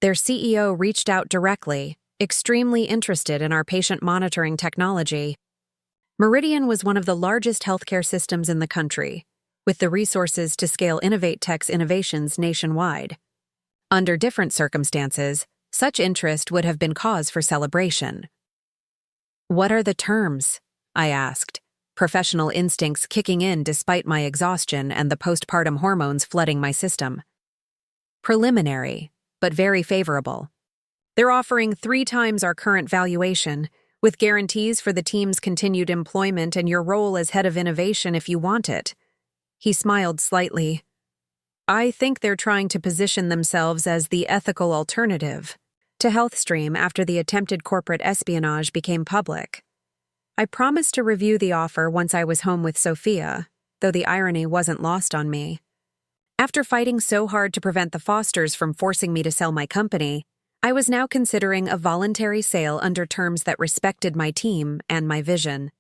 Their CEO reached out directly, extremely interested in our patient monitoring technology. Meridian was one of the largest healthcare systems in the country, with the resources to scale InnovateTech's innovations nationwide. Under different circumstances, such interest would have been cause for celebration." "What are the terms?" I asked, professional instincts kicking in despite my exhaustion and the postpartum hormones flooding my system. "Preliminary, but very favorable. They're offering 3 times our current valuation, with guarantees for the team's continued employment and your role as head of innovation if you want it." He smiled slightly. I think they're trying to position themselves as the ethical alternative to HealthStream after the attempted corporate espionage became public. I promised to review the offer once I was home with Sophia, though the irony wasn't lost on me. After fighting so hard to prevent the Fosters from forcing me to sell my company, I was now considering a voluntary sale under terms that respected my team and my vision.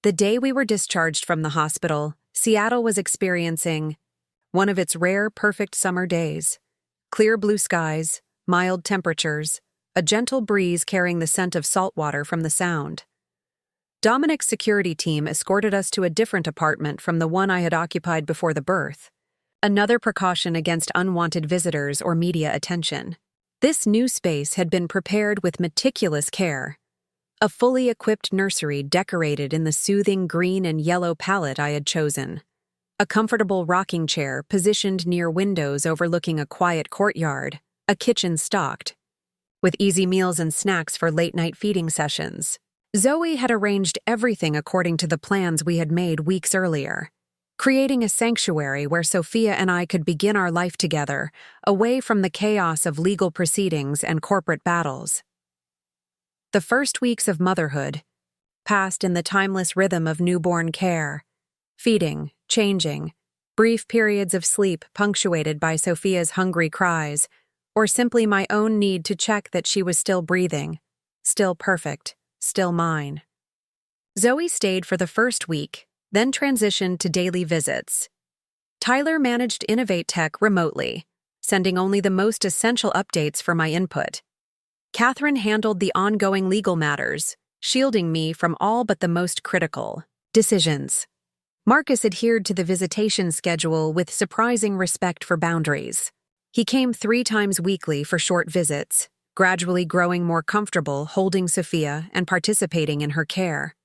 The day we were discharged from the hospital, Seattle was experiencing one of its rare perfect summer days. Clear blue skies, mild temperatures, a gentle breeze carrying the scent of salt water from the Sound. Dominic's security team escorted us to a different apartment from the one I had occupied before the birth, another precaution against unwanted visitors or media attention. This new space had been prepared with meticulous care. A fully equipped nursery decorated in the soothing green and yellow palette I had chosen. A comfortable rocking chair positioned near windows overlooking a quiet courtyard, a kitchen stocked, with easy meals and snacks for late-night feeding sessions. Zoe had arranged everything according to the plans we had made weeks earlier, creating a sanctuary where Sophia and I could begin our life together, away from the chaos of legal proceedings and corporate battles. The first weeks of motherhood passed in the timeless rhythm of newborn care, feeding, changing, brief periods of sleep punctuated by Sophia's hungry cries, or simply my own need to check that she was still breathing, still perfect, still mine. Zoe stayed for the first week, then transitioned to daily visits. Tyler managed InnovateTech remotely, sending only the most essential updates for my input. Catherine handled the ongoing legal matters, shielding me from all but the most critical decisions. Marcus adhered to the visitation schedule with surprising respect for boundaries. He came 3 times weekly for short visits, gradually growing more comfortable holding Sophia and participating in her care.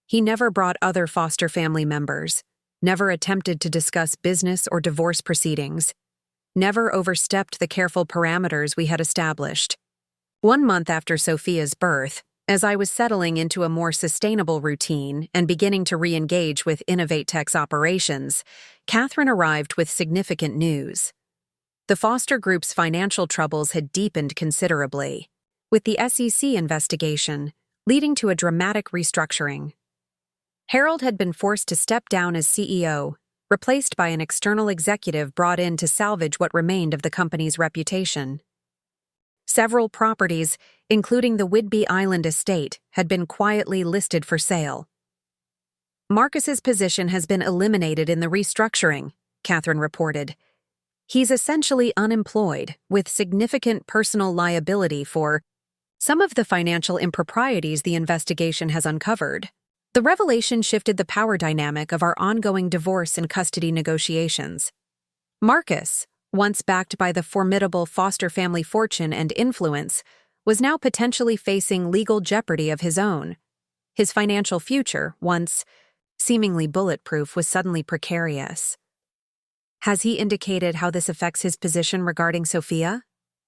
He never brought other foster family members, never attempted to discuss business or divorce proceedings, never overstepped the careful parameters we had established. 1 month after Sophia's birth, as I was settling into a more sustainable routine and beginning to re-engage with InnovateTech's operations, Catherine arrived with significant news. The foster group's financial troubles had deepened considerably, with the SEC investigation leading to a dramatic restructuring. Harold had been forced to step down as CEO, replaced by an external executive brought in to salvage what remained of the company's reputation. Several properties, including the Whidbey Island estate, had been quietly listed for sale. Marcus's position has been eliminated in the restructuring, Catherine reported. He's essentially unemployed, with significant personal liability for some of the financial improprieties the investigation has uncovered. The revelation shifted the power dynamic of our ongoing divorce and custody negotiations. Marcus, once backed by the formidable foster family fortune and influence, was now potentially facing legal jeopardy of his own. His financial future, once seemingly bulletproof, was suddenly precarious. Has he indicated how this affects his position regarding Sophia?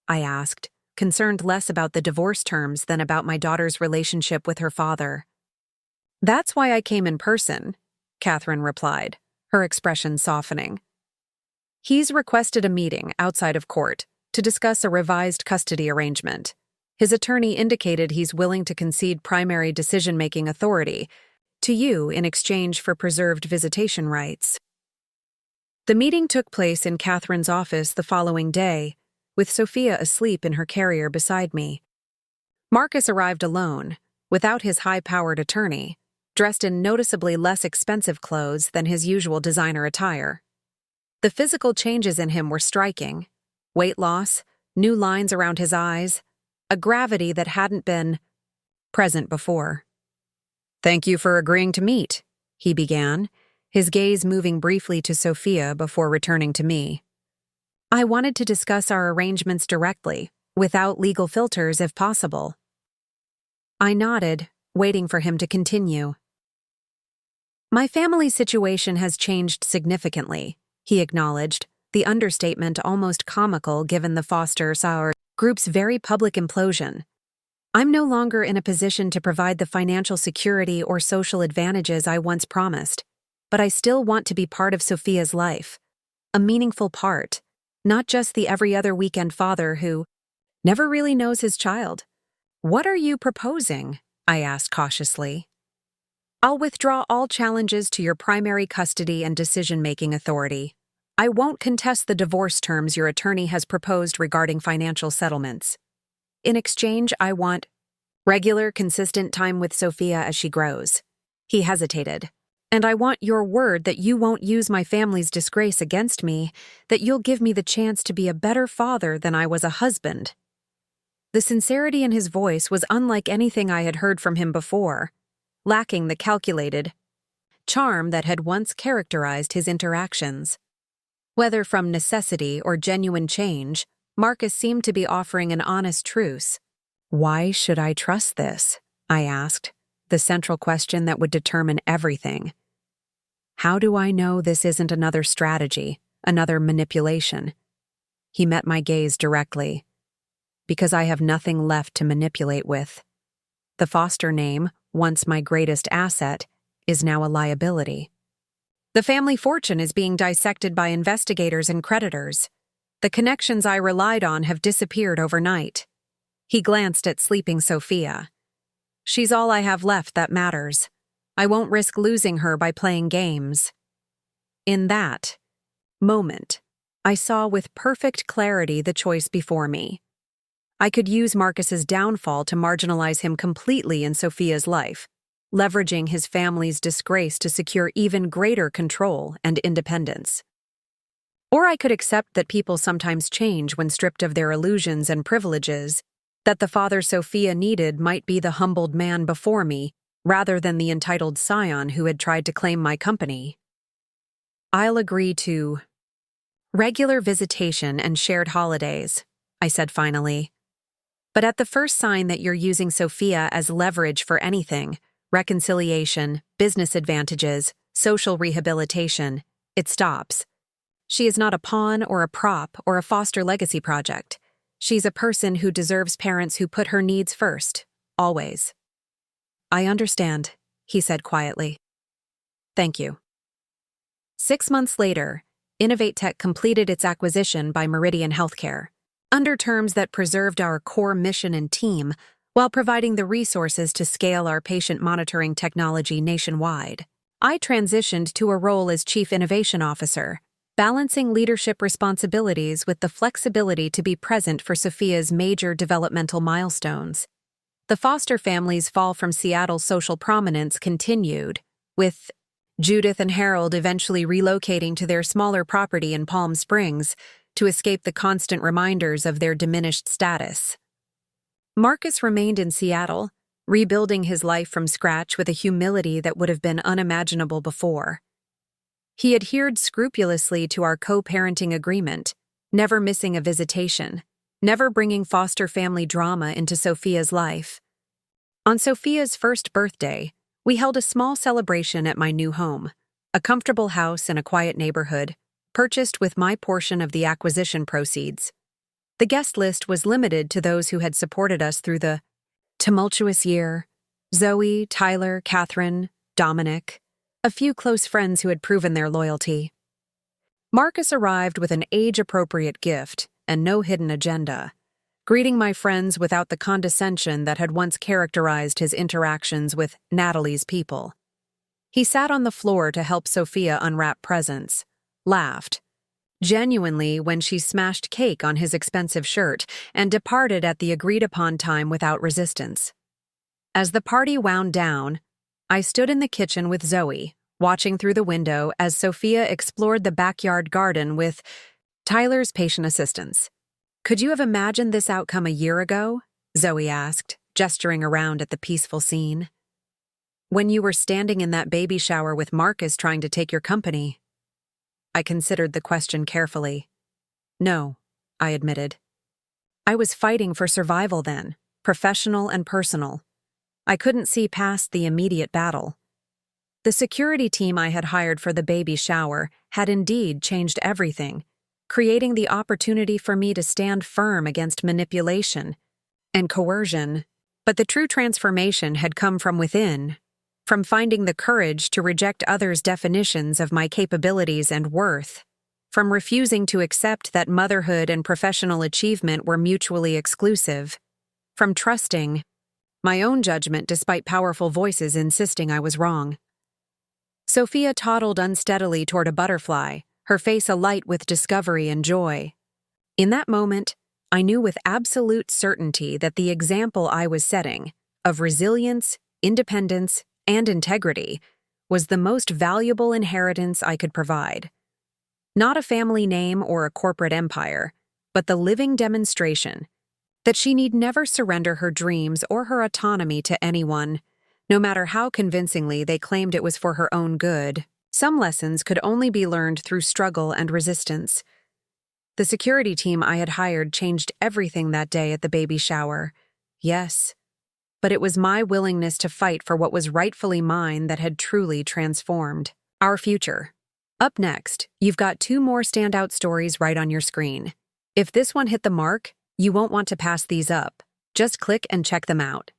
I asked, concerned less about the divorce terms than about my daughter's relationship with her father. That's why I came in person, Catherine replied, her expression softening. He's requested a meeting outside of court to discuss a revised custody arrangement. His attorney indicated he's willing to concede primary decision-making authority to you in exchange for preserved visitation rights. The meeting took place in Catherine's office the following day, with Sophia asleep in her carrier beside me. Marcus arrived alone, without his high-powered attorney, dressed in noticeably less expensive clothes than his usual designer attire. The physical changes in him were striking: weight loss, new lines around his eyes, a gravity that hadn't been present before. "Thank you for agreeing to meet," he began, his gaze moving briefly to Sophia before returning to me. "I wanted to discuss our arrangements directly, without legal filters if possible." I nodded, waiting for him to continue. "My family situation has changed significantly," he acknowledged, the understatement almost comical given the foster sour group's very public implosion. "I'm no longer in a position to provide the financial security or social advantages I once promised. but I still want to be part of Sophia's life. A meaningful part, not just the every other weekend father who never really knows his child. What are you proposing? I asked cautiously. I'll withdraw all challenges to your primary custody and decision-making authority. I won't contest the divorce terms your attorney has proposed regarding financial settlements. In exchange, I want regular, consistent time with Sophia as she grows. He hesitated. And I want your word that you won't use my family's disgrace against me, that you'll give me the chance to be a better father than I was a husband. The sincerity in his voice was unlike anything I had heard from him before, lacking the calculated charm that had once characterized his interactions. Whether from necessity or genuine change, Marcus seemed to be offering an honest truce. Why should I trust this? I asked, the central question that would determine everything. How do I know this isn't another strategy, another manipulation? He met my gaze directly. Because I have nothing left to manipulate with. The foster name, once my greatest asset, is now a liability. The family fortune is being dissected by investigators and creditors. The connections I relied on have disappeared overnight. He glanced at sleeping Sophia. She's all I have left that matters. I won't risk losing her by playing games. In that moment, I saw with perfect clarity the choice before me. I could use Marcus's downfall to marginalize him completely in Sophia's life, leveraging his family's disgrace to secure even greater control and independence. Or I could accept that people sometimes change when stripped of their illusions and privileges, that the father Sophia needed might be the humbled man before me, rather than the entitled scion who had tried to claim my company. I'll agree to regular visitation and shared holidays, I said finally. But at the first sign that you're using Sophia as leverage for anything, reconciliation, business advantages, social rehabilitation, it stops. She is not a pawn or a prop or a foster legacy project. She's a person who deserves parents who put her needs first, always. I understand, he said quietly. Thank you. 6 months later, InnovateTech completed its acquisition by Meridian Healthcare, under terms that preserved our core mission and team while providing the resources to scale our patient monitoring technology nationwide. I transitioned to a role as Chief Innovation Officer, balancing leadership responsibilities with the flexibility to be present for Sophia's major developmental milestones. The foster family's fall from Seattle's social prominence continued, with Judith and Harold eventually relocating to their smaller property in Palm Springs to escape the constant reminders of their diminished status. Marcus remained in Seattle, rebuilding his life from scratch with a humility that would have been unimaginable before. He adhered scrupulously to our co-parenting agreement, never missing a visitation, never bringing foster family drama into Sophia's life. On Sophia's first birthday, we held a small celebration at my new home, a comfortable house in a quiet neighborhood, purchased with my portion of the acquisition proceeds. The guest list was limited to those who had supported us through the tumultuous year: Zoe, Tyler, Catherine, Dominic, a few close friends who had proven their loyalty. Marcus arrived with an age-appropriate gift and no hidden agenda, greeting my friends without the condescension that had once characterized his interactions with Natalie's people. He sat on the floor to help Sophia unwrap presents, laughed genuinely when she smashed cake on his expensive shirt, and departed at the agreed-upon time without resistance. As the party wound down, I stood in the kitchen with Zoe, watching through the window as Sophia explored the backyard garden with Tyler's patient assistance. "Could you have imagined this outcome a year ago?" Zoe asked, gesturing around at the peaceful scene. "When you were standing in that baby shower with Marcus trying to take your company?" I considered the question carefully. "No," I admitted. I was fighting for survival then, professional and personal. I couldn't see past the immediate battle. The security team I had hired for the baby shower had indeed changed everything, creating the opportunity for me to stand firm against manipulation and coercion. But the true transformation had come from within, from finding the courage to reject others' definitions of my capabilities and worth, from refusing to accept that motherhood and professional achievement were mutually exclusive, from trusting my own judgment despite powerful voices insisting I was wrong. Sophia toddled unsteadily toward a butterfly, her face alight with discovery and joy. In that moment, I knew with absolute certainty that the example I was setting, of resilience, independence, and integrity, was the most valuable inheritance I could provide. Not a family name or a corporate empire, but the living demonstration that she need never surrender her dreams or her autonomy to anyone, no matter how convincingly they claimed it was for her own good. Some lessons could only be learned through struggle and resistance. The security team I had hired changed everything that day at the baby shower. Yes, but it was my willingness to fight for what was rightfully mine that had truly transformed our future. Up next, you've got 2 more standout stories right on your screen. If this one hit the mark, you won't want to pass these up. Just click and check them out.